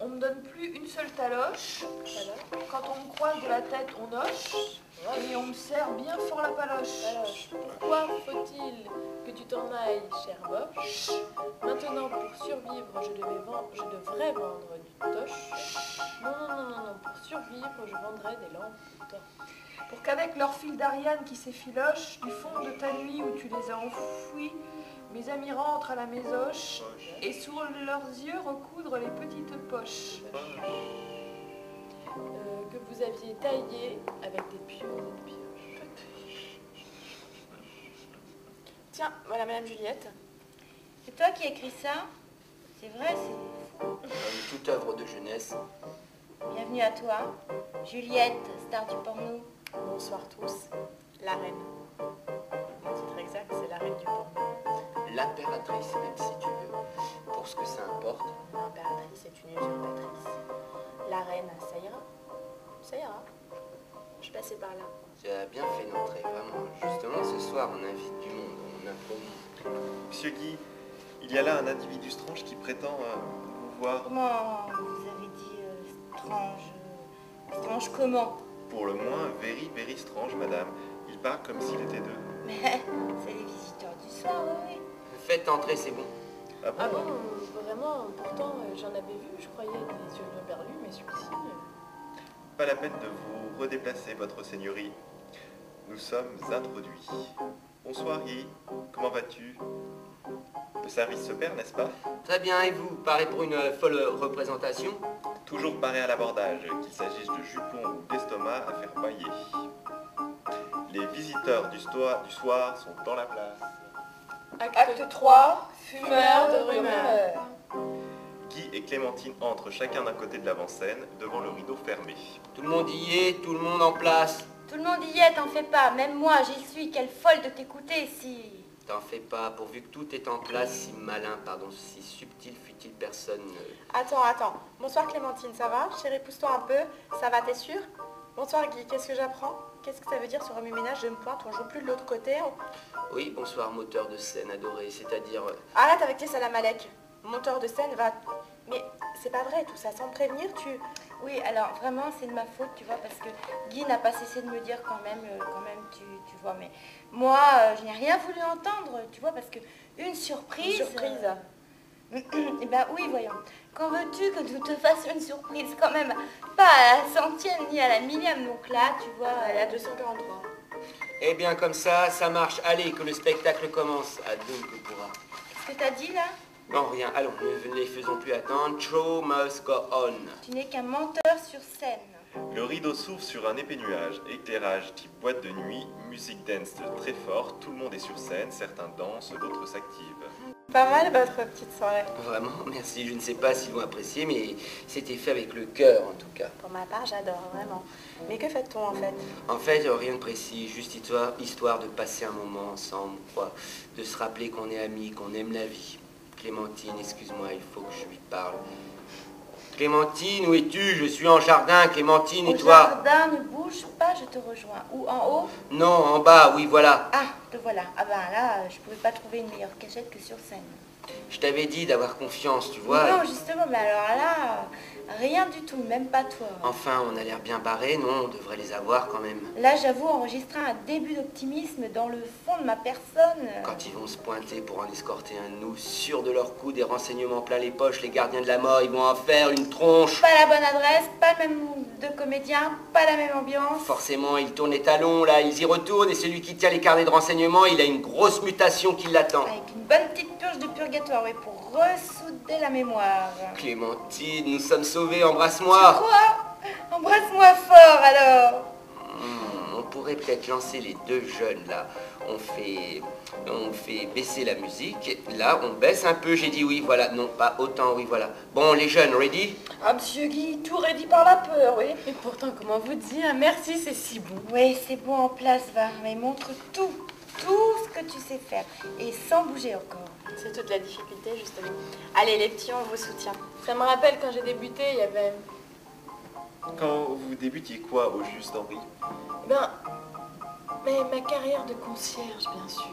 On me donne plus une seule taloche. voilà. Quand on me croise de la tête, on hoche. Et on me serre bien fort la paloche. Alors, pourquoi faut-il que tu t'en ailles, cher boche? Maintenant, pour survivre, je devrais vendre du toche. Non, pour survivre, je vendrai des lampes torches. Pour qu'avec leur fil d'Ariane qui s'effiloche, du fond de ta nuit où tu les as enfouis, mes amis rentrent à la mésoche et sous leurs yeux recoudre les petites poches. Que vous aviez taillé avec des pieux et des pioches. Tiens, voilà Madame Juliette. C'est toi qui écris ça? C'est vrai, c'est fou. Comme toute œuvre de jeunesse. Bienvenue à toi. Juliette, star du porno. Bonsoir tous. La reine. Mon titre exact, c'est la reine du porno. L'impératrice, même si tu veux. Pour ce que ça importe. L'impératrice est une usurpatrice. La reine, ça ira. Ça ira. Je passais par là. Tu as bien fait d'entrer, vraiment. Justement, ce soir, on invite du monde, on improvise. Monsieur Guy, il y a là un individu strange qui prétend vous voir. Comment vous avez dit strange? Strange comment? Pour le moins, very strange, madame. Il parle comme s'il était deux. Mais c'est les visiteurs du soir, oui. Faites entrer, c'est bon. Ah bon? Ah bon, vraiment, pourtant j'en avais vu, je croyais des yeux berlus, mais celui-ci... Pas la peine de vous redéplacer, votre seigneurie. Nous sommes introduits. Bonsoir Guy, comment vas-tu? Le service se perd, n'est-ce pas? Très bien, et vous, paré pour une folle représentation? Toujours paré à l'abordage, qu'il s'agisse de jupons ou d'estomac à faire bailler. Les visiteurs du soir sont dans la place. Acte 3, Fumeur de rumeurs. Guy et Clémentine entrent chacun d'un côté de l'avant-scène, devant le rideau fermé. Tout le monde y est, tout le monde en place. Tout le monde y est, t'en fais pas. Même moi, j'y suis. Quelle folle de t'écouter si... T'en fais pas, pourvu que tout est en place, si malin, pardon, si subtil fut-il personne. Attends. Bonsoir Clémentine, ça va? Chérie, pousse-toi un peu. Ça va, t'es sûre? Bonsoir Guy, qu'est-ce que j'apprends? Qu'est-ce que ça veut dire ce remue-ménage? Je me pointe, on joue plus de l'autre côté. Oui, bonsoir, moteur de scène adoré, c'est-à-dire... Arrête avec tes salamalek. Monteur de scène va... Mais c'est pas vrai tout ça, sans me prévenir, tu... Oui, alors vraiment, c'est de ma faute, tu vois, parce que Guy n'a pas cessé de me dire quand même, tu vois, mais moi, je n'ai rien voulu entendre, tu vois, parce que une surprise... Une surprise. Eh ben oui, voyons. Quand veux-tu que nous te fassions une surprise quand même? Pas à la centième ni à la millième, donc là, tu vois... Elle est à 243. Eh bien, comme ça marche. Allez, que le spectacle commence. Adonne que pourra. Qu'est-ce que t'as dit, là? Non, rien, allons, ne les faisons plus attendre. Show must go on. Tu n'es qu'un menteur sur scène. Le rideau s'ouvre sur un épais nuage, éclairage type boîte de nuit, musique dance très fort, tout le monde est sur scène, certains dansent, d'autres s'activent. Pas mal votre petite soirée. Vraiment, merci. Je ne sais pas s'ils vont apprécier, mais c'était fait avec le cœur, en tout cas. Pour ma part, j'adore, vraiment. Mais que fait-on en fait? En fait, rien de précis, juste histoire de passer un moment ensemble, quoi. De se rappeler qu'on est amis, qu'on aime la vie. Clémentine, excuse-moi, il faut que je lui parle. Clémentine, où es-tu? Je suis en jardin, Clémentine, et Au toi? jardin, ne bouge pas, je te rejoins. Ou en haut? Non, en bas, oui, voilà. Ah, te voilà. Ah ben là, je pouvais pas trouver une meilleure cachette que sur scène. Je t'avais dit d'avoir confiance, tu vois. Non, justement, mais alors là, rien du tout, même pas toi. Enfin, on a l'air bien barré, non? On devrait les avoir quand même. Là, j'avoue, enregistrer un début d'optimisme dans le fond de ma personne. Quand ils vont se pointer pour en escorter un de nous, sûrs de leur coup, des renseignements plein les poches, les gardiens de la mort, ils vont en faire une tronche. Pas la bonne adresse, pas le même nombre de comédiens, pas la même ambiance. Forcément, ils tournent les talons, là, ils y retournent, et celui qui tient les carnets de renseignements, il a une grosse mutation qui l'attend. Avec une bonne petite purge de purgatoire, oui, pour ressouder la mémoire. Clémentine, nous sommes sauvés, embrasse-moi. Quoi? Embrasse-moi fort, alors. On pourrait peut-être lancer les deux jeunes, là. On fait baisser la musique. Là, on baisse un peu, j'ai dit oui, voilà. Non, pas autant, oui, voilà. Bon, les jeunes, ready? Ah, monsieur Guy, tout ready par la peur, oui. Et pourtant, comment vous dire, merci, c'est si bon. Oui, c'est bon, en place, va. Mais montre tout ce que tu sais faire. Et sans bouger encore. C'est toute la difficulté, justement. Allez, les petits, on vous soutient. Ça me rappelle quand j'ai débuté, il y avait... Quand vous débutiez quoi au juste, Henri? Mais ma carrière de concierge, bien sûr.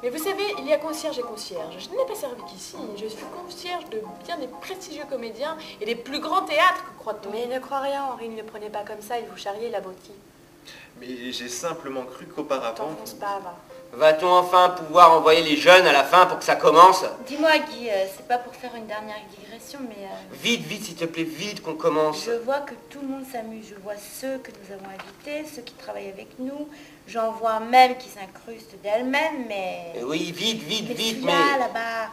Mais vous savez, il y a concierge et concierge. Je n'ai pas servi qu'ici. Je suis concierge de bien des prestigieux comédiens et des plus grands théâtres, que croit-on. Mais ne crois rien, Henri, ne le prenez pas comme ça, il vous charriait la beauté. Mais j'ai simplement cru qu'auparavant... T'enfonce pas, va. Va-t-on enfin pouvoir envoyer les jeunes à la fin pour que ça commence? Dis-moi, Guy, c'est pas pour faire une dernière digression, mais... Vite, vite, s'il te plaît, vite qu'on commence. Je vois que tout le monde s'amuse. Je vois ceux que nous avons invités, ceux qui travaillent avec nous. J'en vois même qui s'incrustent d'elles-mêmes, mais... Oui, vite, vite, vite, mais... Celui-là, là-bas,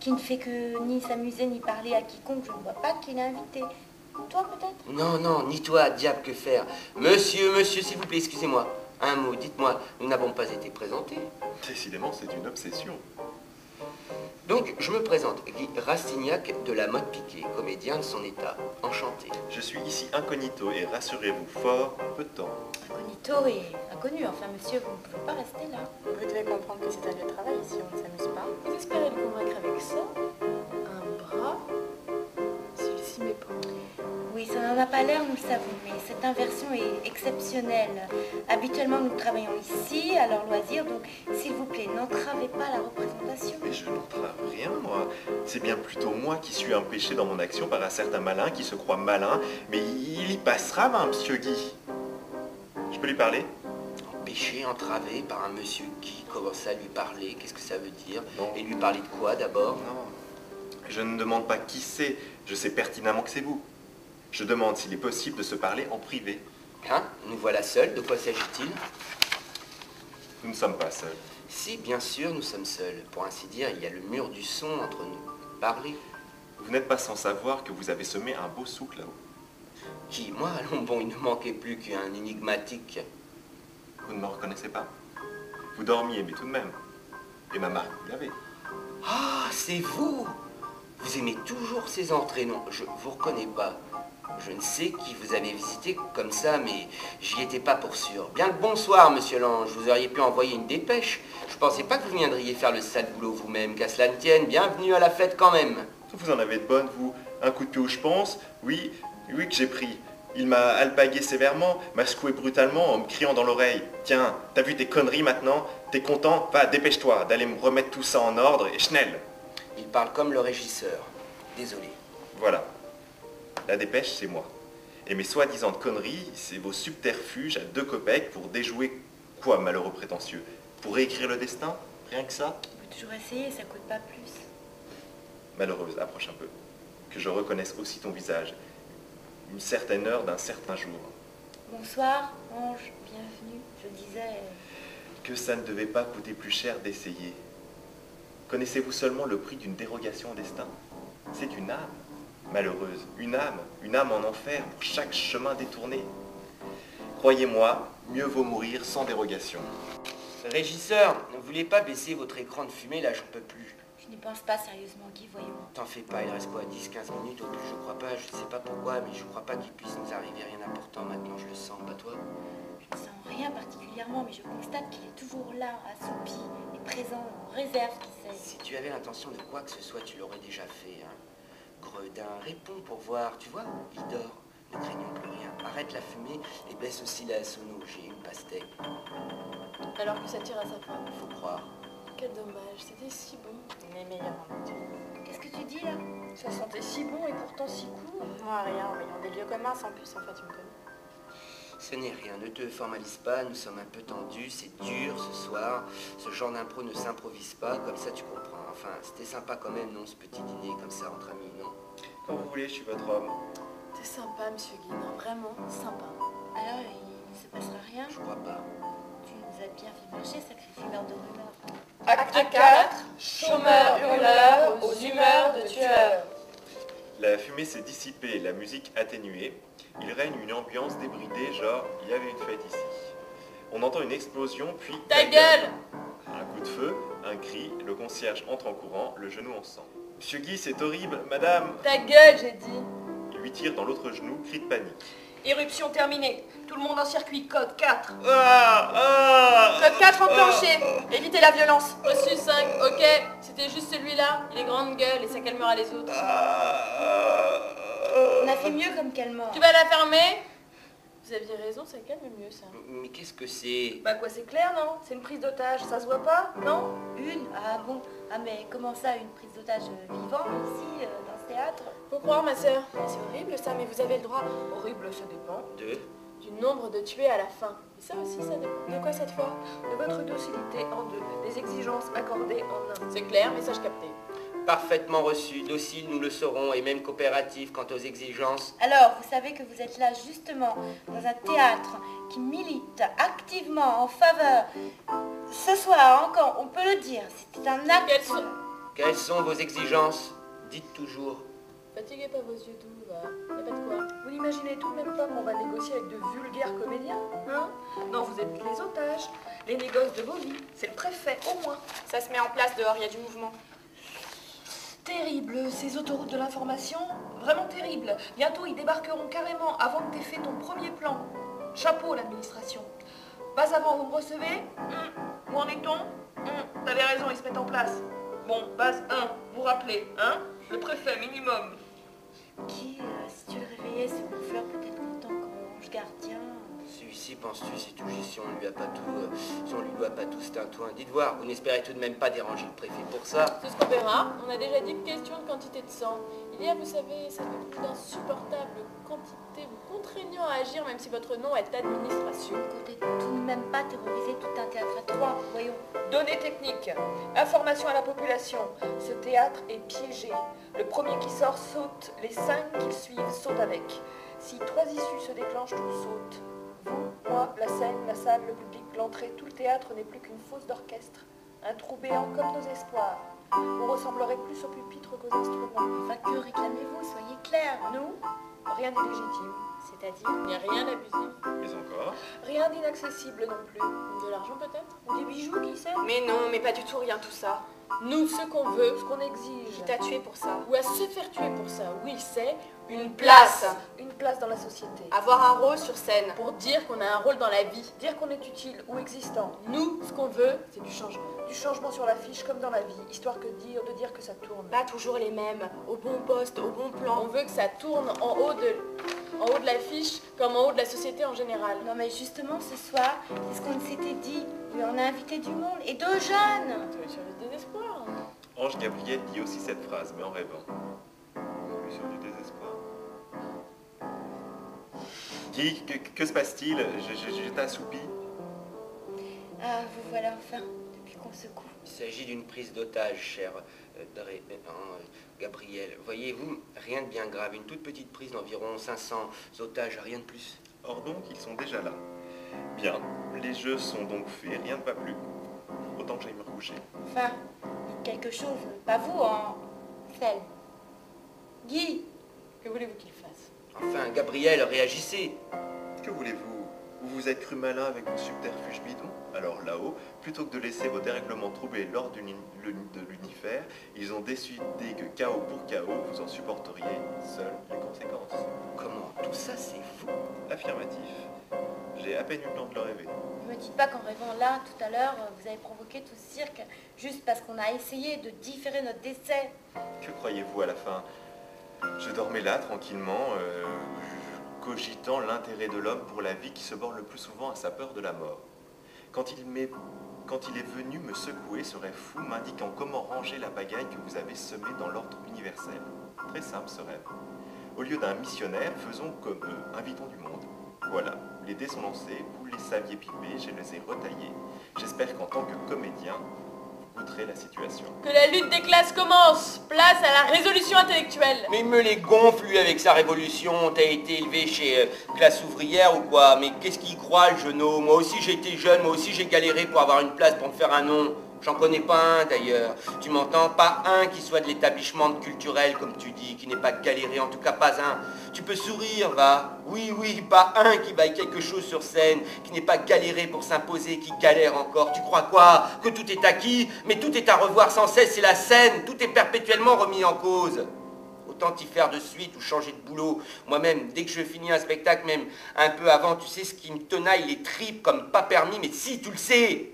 qui ne fait que ni s'amuser ni parler à quiconque, je ne vois pas qui l'a invité. Toi, peut-être? Non, non, ni toi, diable, que faire? Monsieur, s'il vous plaît, excusez-moi. Un mot, dites-moi, nous n'avons pas été présentés. Décidément, c'est une obsession. Donc, je me présente, Guy Rastignac de la mode piquée, comédien de son état. Enchanté. Je suis ici incognito et rassurez-vous, fort peu de temps. Incognito et inconnu. Enfin, monsieur, vous ne pouvez pas rester là. Vous devez comprendre que c'est un lieu de travail ici, on ne s'amuse pas. Vous espérez le convaincre avec ça? Un bras? Celui-ci m'épend. Oui, ça n'en a pas l'air, nous le savons, mais cette inversion est exceptionnelle. Habituellement, nous travaillons ici, à leur loisir, donc s'il vous plaît, n'entravez pas la représentation. Mais je n'entrave rien, moi. C'est bien plutôt moi qui suis empêché dans mon action par un certain malin qui se croit malin, mais il y passera, monsieur Guy. Je peux lui parler? empêché, entravé par un monsieur qui commence à lui parler. Qu'est-ce que ça veut dire? Non. Et lui parler de quoi d'abord? Non, je ne demande pas qui c'est, je sais pertinemment que c'est vous. Je demande s'il est possible de se parler en privé. Hein? Nous voilà seuls, de quoi s'agit-il? Nous ne sommes pas seuls. Si, bien sûr, nous sommes seuls. Pour ainsi dire, il y a le mur du son entre nous. Parlez. Vous n'êtes pas sans savoir que vous avez semé un beau souk là-haut. Qui? Moi? Allons, bon, il ne manquait plus qu'un énigmatique. Vous ne me reconnaissez pas. Vous dormiez, mais tout de même. Et ma marque, vous l'avez. Ah, c'est vous! Vous aimez toujours ces entrées, non? Je vous reconnais pas. Je ne sais qui vous avez visité comme ça, mais j'y étais pas pour sûr. Bien le bonsoir, monsieur Lange. Vous auriez pu envoyer une dépêche. Je pensais pas que vous viendriez faire le sale boulot vous-même, qu'à cela ne tienne. Bienvenue à la fête quand même. Vous en avez de bonnes, vous. Un coup de pied où je pense. Oui, oui que j'ai pris. Il m'a alpagué sévèrement, m'a secoué brutalement en me criant dans l'oreille. Tiens, t'as vu tes conneries maintenant? T'es content? Va, dépêche-toi d'aller me remettre tout ça en ordre et schnell. Il parle comme le régisseur. Désolé. Voilà. La dépêche, c'est moi. Et mes soi-disant conneries, c'est vos subterfuges à 2 copecs pour déjouer quoi, malheureux prétentieux? Pour réécrire le destin? Rien que ça? On peut toujours essayer, ça coûte pas plus. Malheureuse, approche un peu. Que je reconnaisse aussi ton visage. Une certaine heure d'un certain jour. Bonsoir, Ange, bienvenue. Je disais... Que ça ne devait pas coûter plus cher d'essayer. Connaissez-vous seulement le prix d'une dérogation au destin? C'est une âme, malheureuse, une âme en enfer pour chaque chemin détourné. Croyez-moi, mieux vaut mourir sans dérogation. Régisseur, ne voulez pas baisser votre écran de fumée, là, j'en peux plus. Je n'y pense pas sérieusement, Guy, voyons. T'en fais pas, il reste quoi, 10-15 minutes au plus, je crois pas, je sais pas pourquoi, mais je crois pas qu'il puisse nous arriver rien d'important maintenant, je le sens, pas toi? Je ne sens rien particulièrement, mais je constate qu'il est toujours là, assoupi et présent, en réserve, qui sait. Si tu avais l'intention de quoi que ce soit, tu l'aurais déjà fait, hein. Gredin, réponds pour voir, tu vois, il dort, ne craignons plus rien. Arrête la fumée et baisse aussi la sono, j'ai une pastèque, Alors que ça tire à sa fin. faut croire. Quel dommage, c'était si bon. Les meilleurs en nature. Qu'est-ce que tu dis, là? Ça sentait si bon et pourtant si court. Moi, rien, en voyant des lieux communs, sans plus, en fait, tu me connais. Ce n'est rien, ne te formalise pas, nous sommes un peu tendus, c'est dur ce soir. Ce genre d'impro ne s'improvise pas, comme ça tu comprends. Enfin, c'était sympa quand même, non, ce petit dîner comme ça entre amis, non? Quand vous voulez, je suis votre homme. T'es sympa, monsieur Guy, non, vraiment sympa. Alors, il ne se passera rien? Je crois pas. Tu nous as bien fait marcher, sacré fumeur de rumeurs. Acte 4, chômeur hurleur aux humeurs de tueur. La fumée s'est dissipée, la musique atténuée. Il règne une ambiance débridée, genre il y avait une fête ici. On entend une explosion, puis... Ta gueule! Un coup de feu, un cri, le concierge entre en courant, le genou en sang. Monsieur Guy, c'est horrible, madame! Ta gueule, j'ai dit. Il lui tire dans l'autre genou, cri de panique. Éruption terminée. Tout le monde en circuit. Code 4. Code 4 enclenché. Évitez la violence. Reçu 5, ok. C'était juste celui-là. Il est grande gueule et ça calmera les autres. On a fait mieux comme calmant. Tu vas la fermer? Vous aviez raison, ça calme mieux, ça. Mais qu'est-ce que c'est? Bah quoi, c'est clair, non? C'est une prise d'otage, ça se voit pas, non? Une? Ah bon? Ah mais comment ça, une prise d'otage vivant ici, dans ce théâtre? Faut croire, ma sœur. C'est horrible ça, mais vous avez le droit. Horrible, ça dépend. Du nombre de tués à la fin. Et ça aussi, ça dépend. De quoi cette fois? De votre docilité en 2, des exigences accordées en 1. C'est clair, message capté. Parfaitement reçu, docile, nous le serons, et même coopératif quant aux exigences. Alors, vous savez que vous êtes là justement dans un théâtre qui milite activement en faveur. Ce soir encore, on peut le dire, c'était un acte... Quelles sont vos exigences? Dites toujours. Fatiguez pas vos yeux doux, va. Y'a pas de quoi. Vous n'imaginez tout de même pas qu'on va négocier avec de vulgaires comédiens, hein? Non, vous êtes les otages, les négoces de vos vies. C'est le préfet, au moins. Ça se met en place dehors, il y a du mouvement. Terrible, ces autoroutes de l'information. Vraiment terrible. Bientôt, ils débarqueront carrément avant que t'aies fait ton premier plan. Chapeau, l'administration. Pas avant, vous me recevez? Où en est-on? T'avais raison, ils se mettent en place. Bon, base 1, vous rappelez, hein? Le préfet, minimum. Qui, si tu le réveillais, ce gonfleur peut-être content qu'ange gardien. si penses-tu, c'est tout juste si on lui a pas tout, si on lui doit pas tout, c'est un toin. Dites voir, vous n'espérez tout de même pas déranger le préfet pour ça. C'est ce qu'on verra. On a déjà dit question de quantité de sang. Il y a, vous savez, cette insupportable quantité vous contraignant à agir même si votre nom est administration. Comptez tout de même pas terroriser tout un théâtre à 3, voyons. Données techniques. Information à la population. Ce théâtre est piégé. Le premier qui sort saute. Les 5 qui le suivent sautent avec. Si 3 issues se déclenchent, tout saute. Vous, moi, la scène, la salle, le public, l'entrée, tout le théâtre n'est plus qu'une fosse d'orchestre. Un trou béant comme nos espoirs. On ressemblerait plus au pupitre qu'aux instruments. Enfin, que réclamez-vous? Soyez clairs. Nous, rien d'illégitime. C'est-à-dire? Il n'y a rien d'abusif. Mais encore. Rien d'inaccessible non plus. De l'argent peut-être? Ou des bijoux, qui sait? Mais non, mais pas du tout rien tout ça. Nous, ce qu'on veut, Ce qu'on exige. Qui t'a tué pour ça? ou à se faire tuer pour ça, oui, c'est Une place. Une place dans la société. Avoir un rôle sur scène. pour dire qu'on a un rôle dans la vie. Dire qu'on est utile ou existant. Nous, ce qu'on veut, c'est du changement. Du changement sur l'affiche comme dans la vie, histoire de dire que ça tourne. Pas toujours les mêmes. Au bon poste, au bon On plan. veut que ça tourne en haut de l'affiche comme en haut de la société en général. Non mais justement ce soir, c'est ce qu'on s'était dit. Oui, on a invité du monde et 2 jeunes. Sur le désespoir. Ange Gabriel dit aussi cette phrase, mais en rêvant. Plus sur du désespoir. Guy, que se passe-t-il? J'étais assoupi. Ah, vous voilà enfin, depuis qu'on secoue. Il s'agit d'une prise d'otage, cher Gabriel. Voyez-vous, rien de bien grave. Une toute petite prise d'environ 500 otages, rien de plus. Or donc, ils sont déjà là. Bien, les jeux sont donc faits, rien ne va plus. Autant que j'aille me recoucher. Enfin, dites quelque chose, pas vous en Fell. Guy, Que voulez-vous qu'il fasse? Enfin, Gabriel, réagissez. Que voulez-vous? Vous vous êtes cru malin avec vos subterfuges bidons? Alors là-haut, plutôt que de laisser vos dérèglements troubler l'ordre de l'univers, ils ont décidé que chaos pour chaos, vous en supporteriez seuls les conséquences. Comment? Tout ça, c'est vous? Affirmatif. J'ai à peine eu le temps de le rêver. ne me dites pas qu'en rêvant là, tout à l'heure, vous avez provoqué tout ce cirque juste parce qu'on a essayé de différer notre décès. Que croyez-vous à la fin? Je dormais là, tranquillement, cogitant l'intérêt de l'homme pour la vie qui se borne le plus souvent à sa peur de la mort. Quand il est venu me secouer, ce rêve fou, m'indiquant comment ranger la pagaille que vous avez semée dans l'ordre universel. Très simple ce rêve. Au lieu d'un missionnaire, faisons comme eux, invitons du monde. Voilà, les dés sont lancés, vous les saviez piper, je les ai retaillés. J'espère qu'en tant que comédien, vous goûterez la situation. Que la lutte des classes commence. Place à la résolution intellectuelle. Mais il me les gonfle, lui, avec sa révolution. T'as été élevé chez classe ouvrière ou quoi? Mais qu'est-ce qu'il croit, le genou? Moi aussi, j'ai été jeune, moi aussi, j'ai galéré pour avoir une place, pour me faire un nom. J'en connais pas un, d'ailleurs. Tu m'entends? Pas un qui soit de l'établissement culturel, comme tu dis, qui n'ait pas galéré, en tout cas pas un. Tu peux sourire, va. Oui, oui, pas un qui vaille quelque chose sur scène, qui n'ait pas galéré pour s'imposer, qui galère encore. Tu crois quoi? Que tout est acquis? Mais tout est à revoir sans cesse, c'est la scène. Tout est perpétuellement remis en cause. Autant t'y faire de suite ou changer de boulot. Moi-même, dès que je finis un spectacle, même un peu avant, tu sais ce qui me tenaille les tripes comme pas permis, mais si, tu le sais.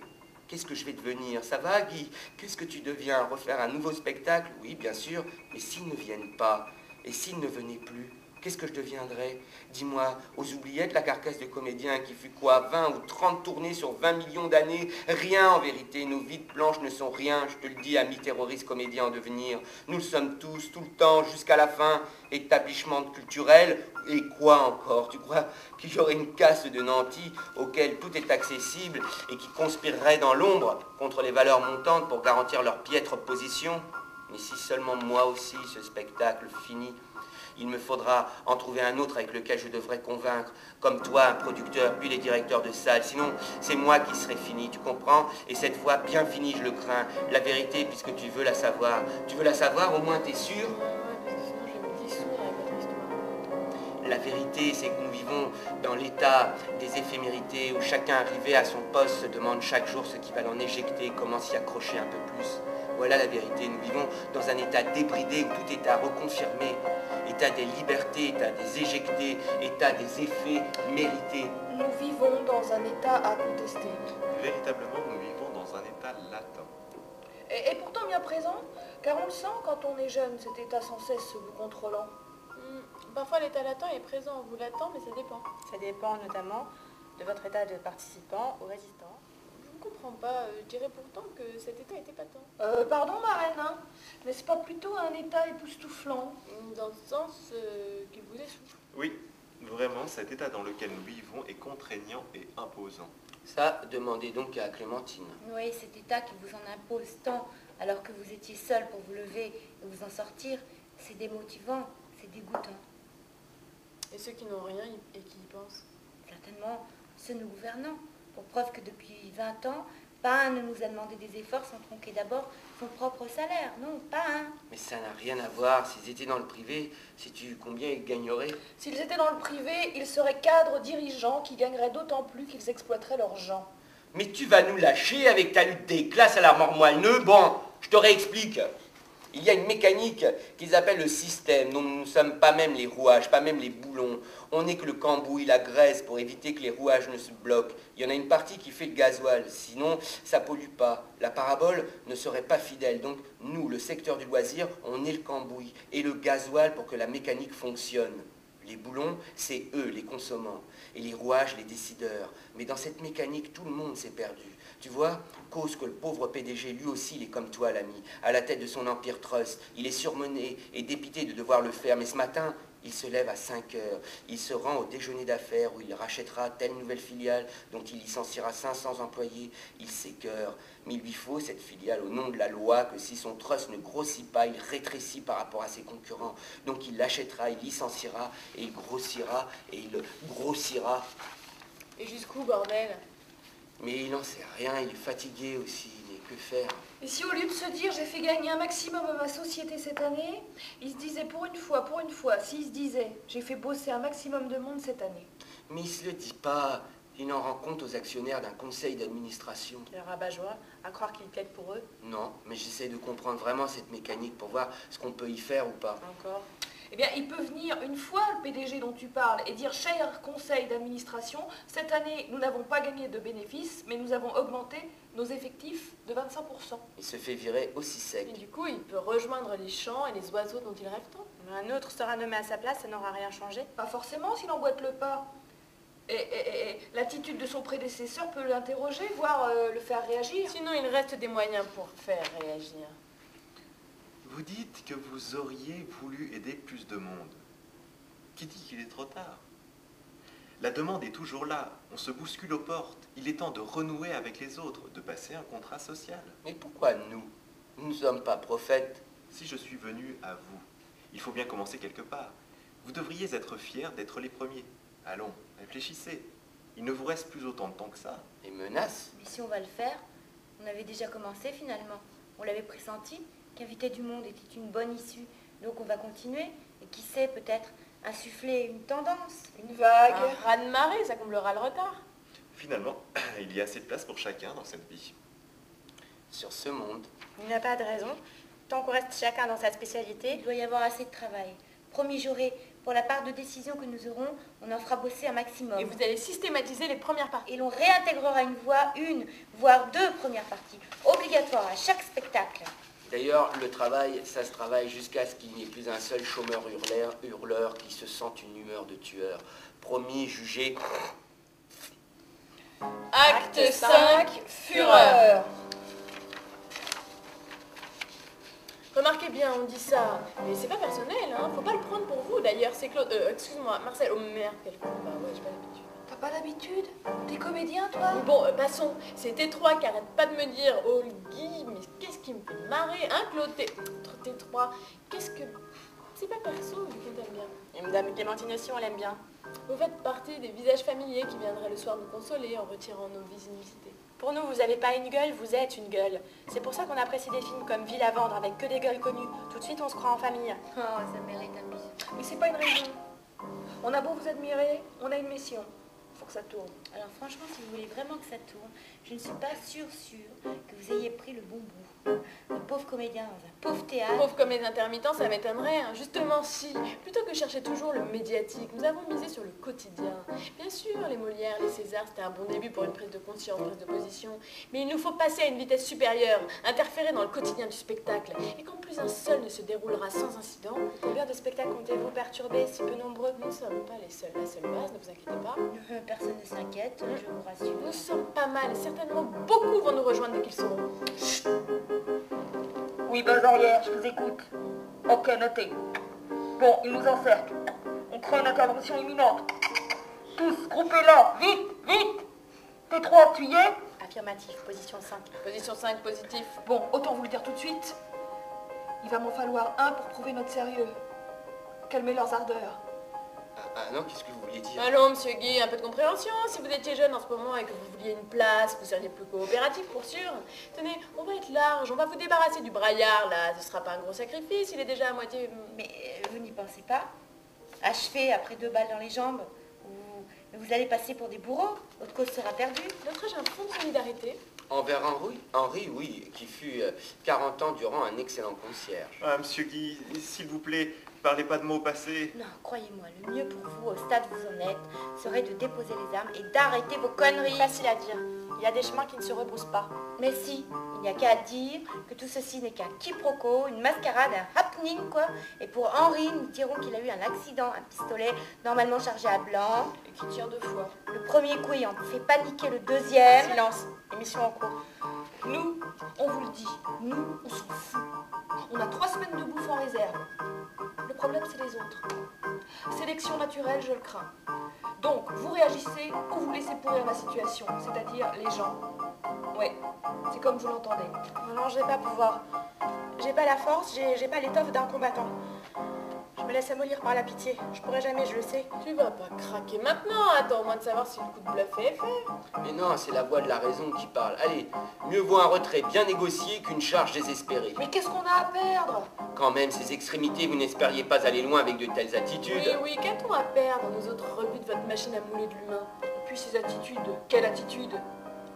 Qu'est-ce que je vais devenir? Ça va, Guy? Qu'est-ce que tu deviens? Refaire un nouveau spectacle? Oui, bien sûr, mais s'ils ne viennent pas, et s'ils ne venaient plus, qu'est-ce que je deviendrais? Dis-moi, aux oubliettes, la carcasse de comédien qui fut quoi? 20 ou 30 tournées sur 20 millions d'années? Rien en vérité, nos vides blanches ne sont rien, je te le dis, amis terroristes comédiens en devenir. Nous le sommes tous, tout le temps, jusqu'à la fin. Établissement culturel, et quoi encore? Tu crois qu'il y aurait une caste de nantis auquel tout est accessible et qui conspirerait dans l'ombre contre les valeurs montantes pour garantir leur piètre position? Mais si seulement moi aussi, ce spectacle finit, il me faudra en trouver un autre avec lequel je devrais convaincre, comme toi, un producteur, puis les directeurs de salle. Sinon, c'est moi qui serai fini, tu comprends? Et cette fois, bien fini, je le crains. La vérité, puisque tu veux la savoir. Tu veux la savoir, au moins, t'es sûr? Ouais, parce que sinon je vais me dissoudre avec votre histoire. La vérité, c'est que nous vivons dans l'état des éphémérités où chacun arrivé à son poste se demande chaque jour ce qui va l'en éjecter, comment s'y accrocher un peu plus. Voilà la vérité. Nous vivons dans un état débridé où tout est à reconfirmer. État des libertés, état des éjectés, état des effets mérités. Nous vivons dans un état à contester. Véritablement, nous vivons dans un état latent. Et pourtant bien présent, car on le sent quand on est jeune, cet état sans cesse vous contrôlant. Parfois l'état latent est présent, on vous l'attend, mais ça dépend. Ça dépend notamment de votre état de participant ou résistant. Je ne comprends pas. Je dirais pourtant que cet état est épatant. Pardon, marraine, hein, n'est-ce pas plutôt un état époustouflant? Dans le sens qu'il vous essouffle. Oui, vraiment, cet état dans lequel nous vivons est contraignant et imposant. Ça, demandez donc à Clémentine. Oui, cet état qui vous en impose tant, alors que vous étiez seul pour vous lever et vous en sortir, c'est démotivant, c'est dégoûtant. Et ceux qui n'ont rien et qui y pensent? Certainement, ceux nous gouvernants, pour preuve que depuis 20 ans, pas un ne nous a demandé des efforts sans tronquer d'abord son propre salaire. Non, pas un. Mais ça n'a rien à voir. S'ils étaient dans le privé, sais-tu combien ils gagneraient? S'ils étaient dans le privé, ils seraient cadres dirigeants qui gagneraient d'autant plus qu'ils exploiteraient leurs gens. Mais tu vas nous lâcher avec ta lutte des classes à la mort moelleux? Bon, je te réexplique. Il y a une mécanique qu'ils appellent le système, dont nous ne sommes pas même les rouages, pas même les boulons. On n'est que le cambouis, la graisse, pour éviter que les rouages ne se bloquent. Il y en a une partie qui fait le gasoil, sinon ça pollue pas. La parabole ne serait pas fidèle. Donc nous, le secteur du loisir, on est le cambouis et le gasoil pour que la mécanique fonctionne. Les boulons, c'est eux, les consommants, et les rouages, les décideurs. Mais dans cette mécanique, tout le monde s'est perdu. Tu vois, cause que le pauvre PDG, lui aussi, il est comme toi, l'ami, à la tête de son Empire Trust. Il est surmené et dépité de devoir le faire. Mais ce matin, il se lève à 5 heures. Il se rend au déjeuner d'affaires où il rachètera telle nouvelle filiale dont il licenciera 500 employés. Il s'écœure. Mais il lui faut cette filiale au nom de la loi que si son trust ne grossit pas, il rétrécit par rapport à ses concurrents. Donc il l'achètera, il licenciera et il grossira et il grossira. Et jusqu'où, bordel? Mais il n'en sait rien, il est fatigué aussi, mais que faire? Et si au lieu de se dire j'ai fait gagner un maximum à ma société cette année, il se disait pour une fois, s'il se disait j'ai fait bosser un maximum de monde cette année. Mais il se le dit pas. Il en rend compte aux actionnaires d'un conseil d'administration. Quel rabat-joie, à croire qu'il plaide pour eux. Non, mais j'essaie de comprendre vraiment cette mécanique pour voir ce qu'on peut y faire ou pas. Encore. Eh bien, il peut venir une fois, le PDG dont tu parles, et dire, cher conseil d'administration, cette année, nous n'avons pas gagné de bénéfices, mais nous avons augmenté nos effectifs de 25%. Il se fait virer aussi sec. Et du coup, il peut rejoindre les champs et les oiseaux dont il rêve tant. Un autre sera nommé à sa place, ça n'aura rien changé. Pas forcément s'il emboîte le pas. Et l'attitude de son prédécesseur peut l'interroger, voire le faire réagir. Sinon, il reste des moyens pour faire réagir. Vous dites que vous auriez voulu aider plus de monde. Qui dit qu'il est trop tard? La demande est toujours là, on se bouscule aux portes. Il est temps de renouer avec les autres, de passer un contrat social. Mais pourquoi nous? Nous ne sommes pas prophètes. Si je suis venu à vous, il faut bien commencer quelque part. Vous devriez être fiers d'être les premiers. Allons, réfléchissez. Il ne vous reste plus autant de temps que ça. Les menaces? Mais si on va le faire, on avait déjà commencé finalement. On l'avait pressenti qu'inviter du monde était une bonne issue. Donc on va continuer. Et qui sait, peut-être insuffler une tendance. Une vague. Un raz-de-marée, ça comblera le retard. Finalement, il y a assez de place pour chacun dans cette vie. Sur ce monde. Il n'a pas de raison. Tant qu'on reste chacun dans sa spécialité, il doit y avoir assez de travail. Promis, j'aurai, pour la part de décision que nous aurons, on en fera bosser un maximum. Et vous allez systématiser les premières parties. Et l'on réintégrera une, voire deux premières parties, obligatoires à chaque spectacle. D'ailleurs, le travail, ça se travaille jusqu'à ce qu'il n'y ait plus un seul chômeur hurleur qui se sente une humeur de tueur. Promis, jugé. Acte 5, fureur. Remarquez bien, on dit ça, mais c'est pas personnel, hein. Faut pas le prendre pour vous. D'ailleurs, c'est Claude... excuse-moi, Marcel. Oh merde, quel con. Bah ouais, j'ai pas l'habitude. T'as pas l'habitude? T'es comédien, toi? Bon, passons. C'est T3 qui arrête pas de me dire, oh Guy, mais qu'est-ce qui me fait marrer, hein, Claude? T3, qu'est-ce que... C'est pas perso, du coup, t'aimes bien. Et Madame Clémentine aussi, on l'aime bien. Vous faites partie des visages familiers qui viendraient le soir nous consoler en retirant nos visibilité. Pour nous, vous n'avez pas une gueule, vous êtes une gueule. C'est pour ça qu'on apprécie des films comme Ville à vendre avec que des gueules connues. Tout de suite, on se croit en famille. Oh, ça mérite un bisou. Mais c'est pas une raison. On a beau vous admirer, on a une mission. Faut que ça tourne. Alors franchement, si vous voulez vraiment que ça tourne, je ne suis pas sûre que vous ayez pris le bon bout. Un pauvre comédien dans un pauvre théâtre. Pauvre comme les intermittents, ça m'étonnerait. Hein. Justement, si, plutôt que chercher toujours le médiatique, nous avons misé sur le quotidien. Bien sûr, les Molières, les Césars, c'était un bon début pour une prise de conscience, prise de position. Mais il nous faut passer à une vitesse supérieure, interférer dans le quotidien du spectacle. Et quand plus un seul ne se déroulera sans incident, Combien de spectacles comptez-vous perturber, si peu nombreux? nous ne sommes pas les seuls. La seule base, ne vous inquiétez pas. Personne personne ne s'inquiète, je vous rassure. Nous sommes pas mal, et certainement beaucoup vont nous rejoindre dès qu'ils seront. Oui, bas arrière, je vous écoute. Ok, notez. Bon, ils nous encerclent. On craint une intervention imminente. Tous, groupez là, vite, vite. T3, tu y es? Affirmatif, position 5. Position 5, positif. Bon, autant vous le dire tout de suite. Il va m'en falloir un pour prouver notre sérieux. Calmer leurs ardeurs. Ah non, qu'est-ce que vous vouliez dire? Allons, monsieur Guy, un peu de compréhension. Si vous étiez jeune en ce moment et que vous vouliez une place, vous seriez plus coopératif pour sûr. Tenez, on va être large, on va vous débarrasser du braillard, là. Ce sera pas un gros sacrifice, il est déjà à moitié... Mais vous n'y pensez pas? Achevé après 2 balles dans les jambes, vous allez passer pour des bourreaux, votre cause sera perdue. Notre âge a un fond de solidarité. Envers Henri, oui, qui fut 40 ans durant un excellent concierge. Ah, monsieur Guy, s'il vous plaît, parlez pas de mots passés. Non, croyez-moi, le mieux pour vous, au stade où vous en êtes, serait de déposer les armes et d'arrêter vos conneries. Facile à dire. Il y a des chemins qui ne se rebroussent pas. Mais si, il n'y a qu'à dire que tout ceci n'est qu'un quiproquo, une mascarade, un happening, quoi. Et pour Henri, nous dirons qu'il a eu un accident, un pistolet normalement chargé à blanc. Et qui tire 2 fois. Le premier coup ayant fait paniquer le deuxième. Silence. Émission en cours. Nous, on vous le dit, nous, on s'en fout. On a 3 semaines de bouffe en réserve. Le problème, c'est les autres. Sélection naturelle, je le crains. Donc, vous réagissez ou vous laissez pourrir la situation, c'est-à-dire les gens. Ouais, c'est comme vous l'entendez. Non, je vais pas pouvoir. J'ai pas la force, j'ai pas l'étoffe d'un combattant. Je me laisse amollir par la pitié. Je pourrai jamais, je le sais. Tu vas pas craquer maintenant, attends au moins de savoir si le coup de bluff est fait. Mais non, c'est la voix de la raison qui parle. Allez, mieux vaut un retrait bien négocié qu'une charge désespérée. Mais qu'est-ce qu'on a à perdre? Quand même, ces extrémités, vous n'espériez pas aller loin avec de telles attitudes. Oui, qu'a-t-on à perdre, nous autres rebuts de votre machine à mouler de l'humain? Et puis ces attitudes, quelle attitude?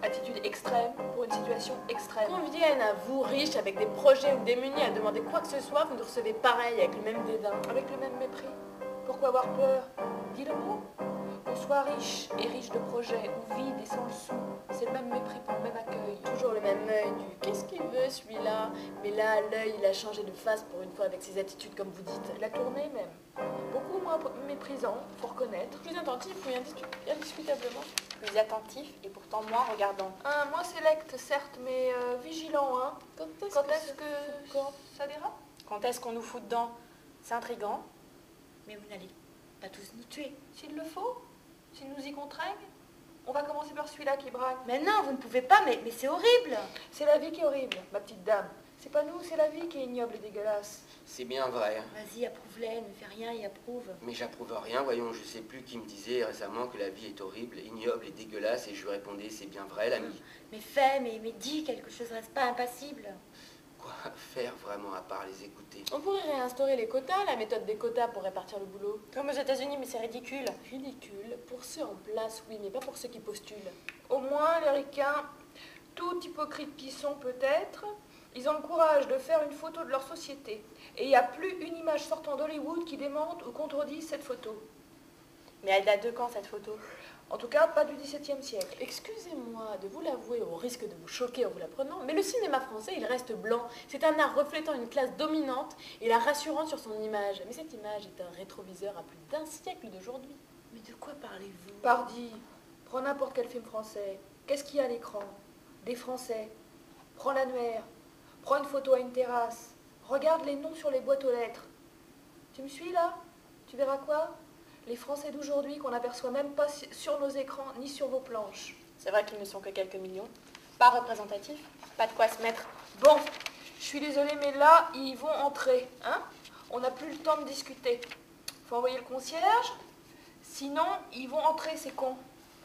Attitude extrême pour une situation extrême. Qu'on vienne à vous, riches, avec des projets ou démunis, à demander quoi que ce soit, vous nous recevez pareil, avec le même dédain. Avec le même mépris. Pourquoi avoir peur? Dis le mot. Qu'on soit riche et riche de projets, ou vide et sans le sou, c'est le même mépris pour le même accueil. Toujours le même œil du « qu'est-ce qu'il veut celui-là ?» Mais là, l'œil, il a changé de face pour une fois avec ses attitudes, comme vous dites. Il a tourné même. Beaucoup moins méprisant, faut reconnaître. Plus attentif, oui, indiscutablement. Plus attentif et pourtant moins regardant. Moins sélect, certes, mais vigilant, hein. Quand Quand est-ce que ça dérape? Quand est-ce qu'on nous fout dedans? C'est intriguant. Mais vous n'allez pas tous nous tuer. S'il le faut, s'ils nous y contraignent. On va commencer par celui-là qui braque. Mais non, vous ne pouvez pas, mais c'est horrible. C'est la vie qui est horrible, ma petite dame. C'est pas nous, c'est la vie qui est ignoble et dégueulasse. C'est bien vrai. Vas-y, approuve-les, ne fais rien et approuve. Mais j'approuve rien, voyons, je sais plus qui me disait récemment que la vie est horrible, ignoble et dégueulasse, et je lui répondais, c'est bien vrai, l'ami. Mais fais, mais dis quelque chose, reste pas impassible. Quoi faire vraiment à part les écouter? On pourrait réinstaurer les quotas, la méthode des quotas pour répartir le boulot. Comme aux États-Unis, mais c'est ridicule. Ridicule, pour ceux en place, oui, mais pas pour ceux qui postulent. Au moins, les ricains, tout hypocrites qui sont peut-être, ils ont le courage de faire une photo de leur société. Et il n'y a plus une image sortant d'Hollywood qui démente ou contredise cette photo. Mais elle date de quand, cette photo? En tout cas, pas du XVIIe siècle. Excusez-moi de vous l'avouer au risque de vous choquer en vous l'apprenant, mais le cinéma français, il reste blanc. C'est un art reflétant une classe dominante et la rassurant sur son image. Mais cette image est un rétroviseur à plus d'un siècle d'aujourd'hui. Mais de quoi parlez-vous? Pardi, prends n'importe quel film français. Qu'est-ce qu'il y a à l'écran? Des Français. Prends l'annuaire. Prends une photo à une terrasse. Regarde les noms sur les boîtes aux lettres. Tu me suis là? Tu verras quoi? Les Français d'aujourd'hui qu'on n'aperçoit même pas sur nos écrans ni sur vos planches. C'est vrai qu'ils ne sont que quelques millions. Pas représentatifs. Pas de quoi se mettre. Bon, je suis désolée, mais là, ils vont entrer. Hein? On n'a plus le temps de discuter. Faut envoyer le concierge. Sinon, ils vont entrer, ces cons.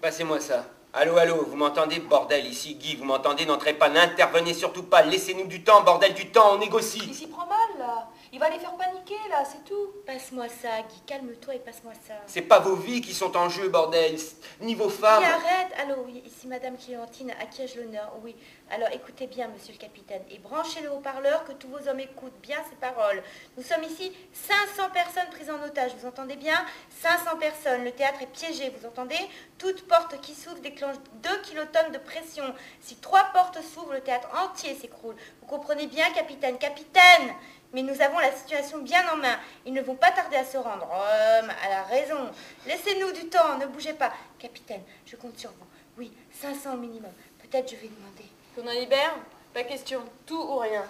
Passez-moi ça. Allô, allô, vous m'entendez, bordel, ici, Guy, vous m'entendez, n'entrez pas, n'intervenez surtout pas, laissez-nous du temps, bordel, du temps, on négocie. Il s'y prend mal, là. Il va les faire paniquer, là, c'est tout. Passe-moi ça, Guy, calme-toi et passe-moi ça. C'est pas vos vies qui sont en jeu, bordel, ni vos femmes. Guy, arrête. Allô, oui, ici Madame Clémentine, à qui ai-je l'honneur? Oui, alors écoutez bien, monsieur le capitaine, et branchez le haut-parleur que tous vos hommes écoutent bien ces paroles. Nous sommes ici 500 personnes prises en otage, vous entendez bien? 500 personnes, le théâtre est piégé, vous entendez? Toute porte qui s'ouvre déclenche 2 kilotonnes de pression. Si 3 portes s'ouvrent, le théâtre entier s'écroule. Vous comprenez bien, capitaine? Capitaine! Mais nous avons la situation bien en main. Ils ne vont pas tarder à se rendre. Rome a la raison. Laissez-nous du temps, ne bougez pas. Capitaine, je compte sur vous. Oui, 500 minimum. Peut-être je vais demander. Qu'on en libère? Pas question. Tout ou rien.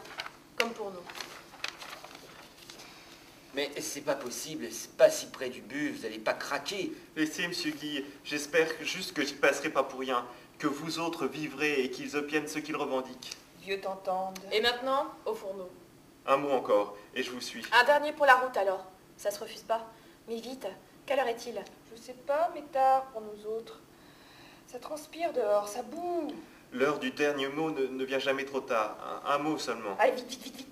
Comme pour nous. Mais c'est pas possible, c'est pas si près du but, vous allez pas craquer. Laissez, monsieur Guy, j'espère juste que j'y passerai pas pour rien, que vous autres vivrez et qu'ils obtiennent ce qu'ils revendiquent. Dieu t'entende. Et maintenant, au fourneau. Un mot encore, et je vous suis. Un dernier pour la route alors. Ça se refuse pas. Mais vite, quelle heure est-il? Je sais pas, mais tard pour nous autres. Ça transpire dehors, ça boue. L'heure du dernier mot ne vient jamais trop tard. Un mot seulement. Allez, vite, vite, vite, vite.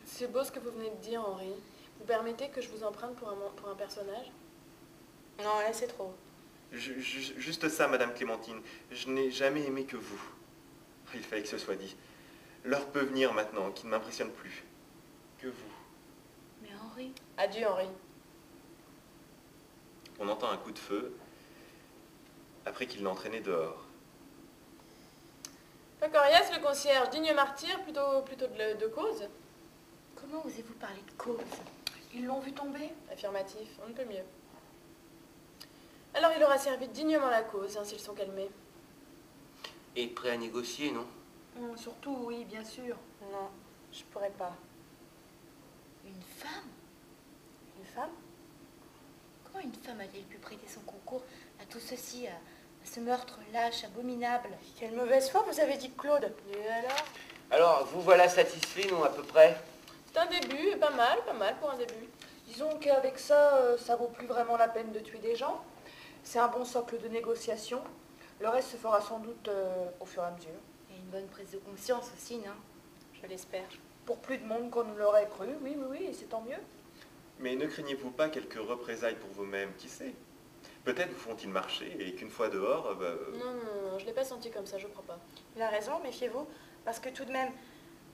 C'est beau ce que vous venez de dire, Henri. Vous permettez que je vous emprunte pour un personnage? Non, là c'est trop. Juste ça, Madame Clémentine. Je n'ai jamais aimé que vous. Il fallait que ce soit dit. L'heure peut venir maintenant, qui ne m'impressionne plus. Que vous. Mais Henri... Adieu, Henri. On entend un coup de feu, après qu'il l'a entraîné dehors. Pas coriace, le concierge. Digne martyr, plutôt de cause. Comment osez-vous parler de cause? Ils l'ont vu tomber? Affirmatif, on ne peut mieux. Alors il aura servi dignement la cause, hein, s'ils sont calmés. Et prêt à négocier, non? Surtout, oui, bien sûr. Non, je pourrais pas. Une femme? Une femme? Comment une femme a-t-elle pu prêter son concours à tout ceci, à ce meurtre lâche, abominable? Quelle mauvaise foi vous avez dit, Claude. Et alors? Alors, vous voilà satisfait, non, à peu près? C'est un début, pas mal pour un début. Disons qu'avec ça, ça vaut plus vraiment la peine de tuer des gens. C'est un bon socle de négociation. Le reste se fera sans doute au fur et à mesure. Et une bonne prise de conscience aussi, non? Je l'espère. Pour plus de monde qu'on ne l'aurait cru, oui, et c'est tant mieux. Mais ne craignez-vous pas quelques représailles pour vous-même, qui sait? Peut-être vous font-ils marcher et qu'une fois dehors, Non, je l'ai pas senti comme ça, je crois pas. Il a raison, méfiez-vous, parce que tout de même,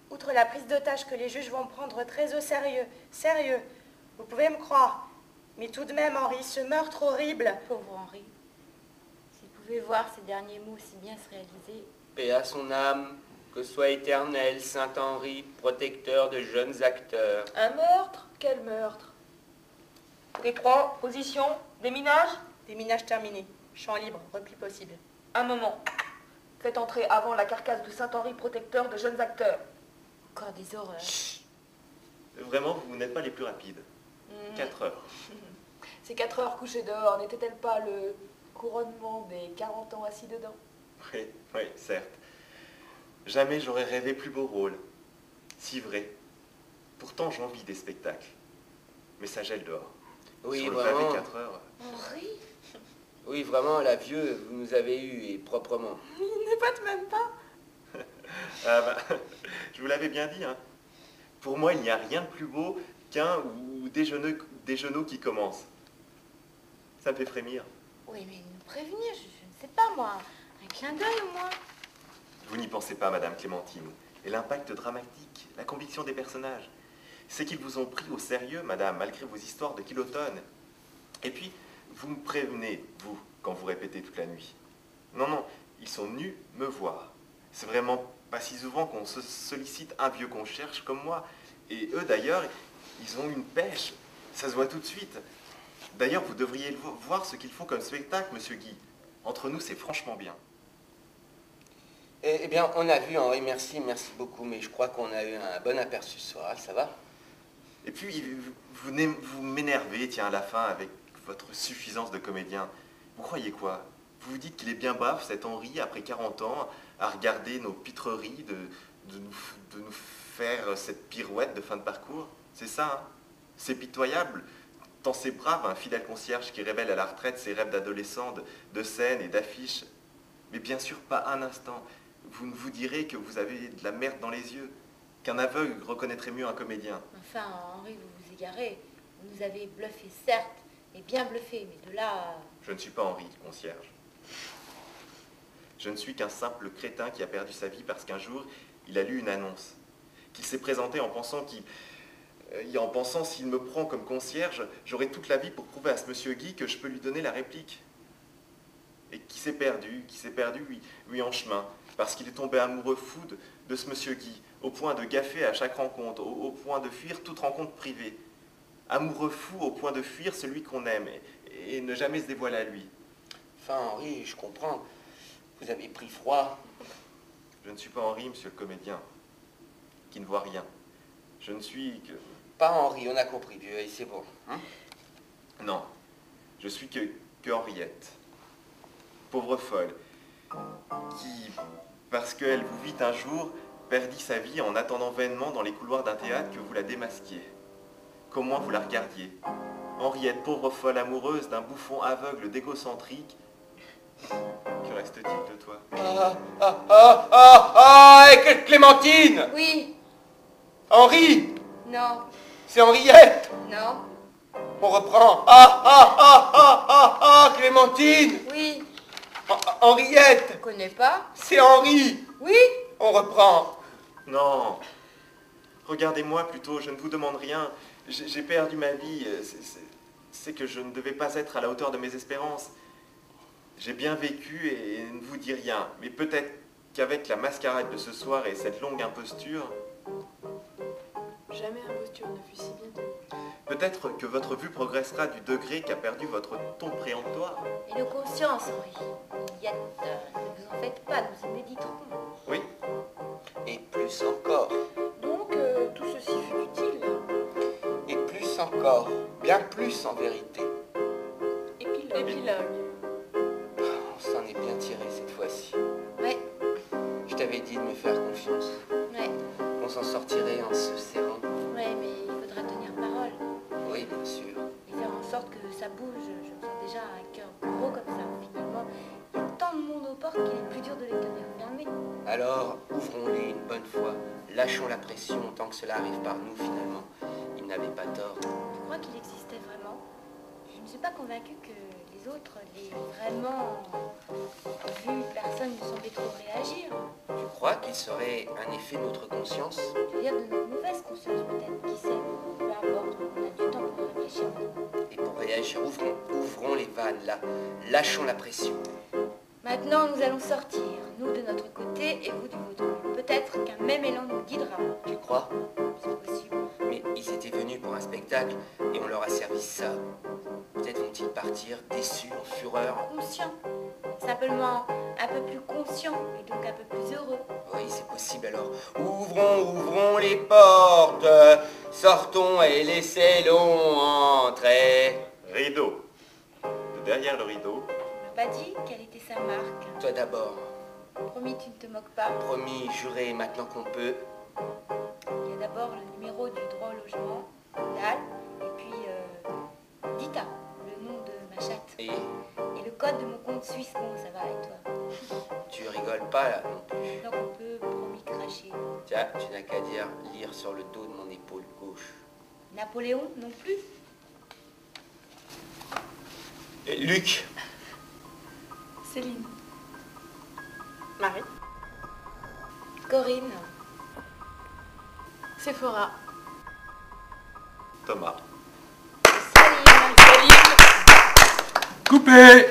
outre la prise d'otage que les juges vont prendre très au sérieux, vous pouvez me croire, mais tout de même, Henri, ce meurtre horrible... Pauvre Henri. S'il pouvait voir ces derniers mots si bien se réaliser... Paix à son âme, que soit éternel Saint-Henri, protecteur de jeunes acteurs. Un meurtre? Quel meurtre? Décroix, position, déminage? Déminage terminé. Champ libre, repli possible. Un moment. Faites entrer avant la carcasse de Saint-Henri, protecteur de jeunes acteurs. Encore des horreurs. vraiment, vous n'êtes pas les plus rapides. 4 heures. Ces 4 heures couchées dehors, n'était-elle pas le couronnement des 40 ans assis dedans? Oui, certes. Jamais j'aurais rêvé plus beau rôle. Si vrai. Pourtant, j'envie des spectacles. Mais ça gèle dehors. Oui, Sur le vraiment. pavé, 4 heures. Henri? Oui, vraiment, la vieux, vous nous avez eu, et proprement. Il ne vote même pas. Ah bah, je vous l'avais bien dit, hein. Pour moi, il n'y a rien de plus beau qu'un ou des genoux qui commencent. Ça me fait frémir. Oui, mais nous prévenir, je ne sais pas moi. Un clin d'œil au moins. Vous n'y pensez pas, Madame Clémentine. Et l'impact dramatique, la conviction des personnages. C'est qu'ils vous ont pris au sérieux, Madame, malgré vos histoires de kilotonnes. Et puis, vous me prévenez, vous, quand vous répétez toute la nuit. Non, ils sont venus me voir. C'est vraiment pas si souvent qu'on se sollicite un vieux qu'on cherche comme moi. Et eux, d'ailleurs, ils ont une pêche. Ça se voit tout de suite. D'ailleurs, vous devriez voir ce qu'ils font comme spectacle, Monsieur Guy. Entre nous, c'est franchement bien. Eh bien, on a vu, Henri, merci beaucoup, mais je crois qu'on a eu un bon aperçu ce soir, ça va? Et puis, vous m'énervez, tiens, à la fin, avec votre suffisance de comédien. Vous croyez quoi? Vous vous dites qu'il est bien baf, cet Henri, après 40 ans, à regarder nos pitreries, de nous faire cette pirouette de fin de parcours? C'est ça, hein? C'est pitoyable. Tant c'est brave, un fidèle concierge qui révèle à la retraite ses rêves d'adolescent, de scènes et d'affiches. Mais bien sûr, pas un instant. Vous ne vous direz que vous avez de la merde dans les yeux, qu'un aveugle reconnaîtrait mieux un comédien. Enfin, Henri, vous vous égarez. Vous nous avez bluffé, certes, et bien bluffé, mais de là... Je ne suis pas Henri, concierge. Je ne suis qu'un simple crétin qui a perdu sa vie parce qu'un jour, il a lu une annonce. Qu'il s'est présenté en pensant s'il me prend comme concierge, j'aurai toute la vie pour prouver à ce monsieur Guy que je peux lui donner la réplique. Et qui s'est perdu, oui, en chemin, parce qu'il est tombé amoureux fou de ce monsieur Guy, au point de gaffer à chaque rencontre, au point de fuir toute rencontre privée. Amoureux fou au point de fuir celui qu'on aime et ne jamais se dévoiler à lui. Enfin, Henri, je comprends. Vous avez pris froid. Je ne suis pas Henri, monsieur le comédien, qui ne voit rien. Je ne suis que... Pas Henri, on a compris, vieux, et c'est bon. Hein? Non, je suis que Henriette. Pauvre folle, qui, parce qu'elle vous vit un jour, perdit sa vie en attendant vainement dans les couloirs d'un théâtre que vous la démasquiez. Qu'au moins vous la regardiez. Henriette, pauvre folle amoureuse d'un bouffon aveugle d'égocentrique. Que reste-t-il de toi? Et Clémentine! Oui. Henri! Non. C'est Henriette! Non. On reprend. Clémentine! Oui. Henriette! Je connais pas. C'est Henri! Oui. On reprend. Non. Regardez-moi plutôt, je ne vous demande rien. J'ai perdu ma vie. C'est que je ne devais pas être à la hauteur de mes espérances. J'ai bien vécu et ne vous dis rien. Mais peut-être qu'avec la mascarade de ce soir et cette longue imposture, Jamais imposture ne fut si bien. peut-être que votre vue progressera du degré qu'a perdu votre ton préemptoire. Et de conscience, Henri. Illette, ne vous en faites pas, nous y méditerons. Oui, Et plus encore. Donc, tout ceci fut utile. Et plus encore. Bien plus en vérité. Épilogue. On s'en est bien tiré cette fois-ci. Ouais, Je t'avais dit de me faire confiance. ouais, On s'en sortirait en se serrant. ouais, mais il faudra tenir parole. Oui, bien sûr. Et faire en sorte que ça bouge. Je me sens déjà un cœur gros comme ça. Finalement, il y a tant de monde aux portes qu'il est plus dur de les tenir fermées. Alors, ouvrons-les une bonne fois. Lâchons la pression tant que cela arrive par nous finalement. Il n'avait pas tort. Tu crois qu'il existait vraiment? Je ne suis pas convaincue que les autres l'aient vraiment vu. Personne ne semblait trop réagir. Tu crois qu'il serait un effet de notre conscience? Je veux dire de notre mauvaise conscience peut-être, qui sait. Peu importe, on a du temps pour réfléchir. Et pour réagir, ouvrons les vannes là. Lâchons la pression. Maintenant, nous allons sortir, nous de notre côté et vous du vôtre. Peut-être qu'un même élan nous guidera. Tu crois? C'est possible. Mais ils étaient venus pour un spectacle et on leur a servi ça. Peut-être vont-ils partir déçus, en fureur. Conscient. Simplement un peu plus conscient et donc un peu plus heureux. Oui, c'est possible alors. Ouvrons les portes. Sortons et laissez-le entrer. rideau. De derrière le rideau, On m'a pas dit quelle était sa marque. Toi d'abord. Promis, tu ne te moques pas. Promis, juré, maintenant qu'on peut. Il y a d'abord le numéro du droit au logement, dalle, et puis Dita, le nom de ma chatte. Et Et le code de mon compte suisse. Bon, ça va, et toi? tu rigoles pas là non plus. Donc on peut, promis, cracher. Tiens, tu n'as qu'à dire lire sur le dos de mon épaule gauche. Napoléon non plus? Et Luc. Céline. Marie. Corinne. Sephora. Thomas. Céline. Coupé!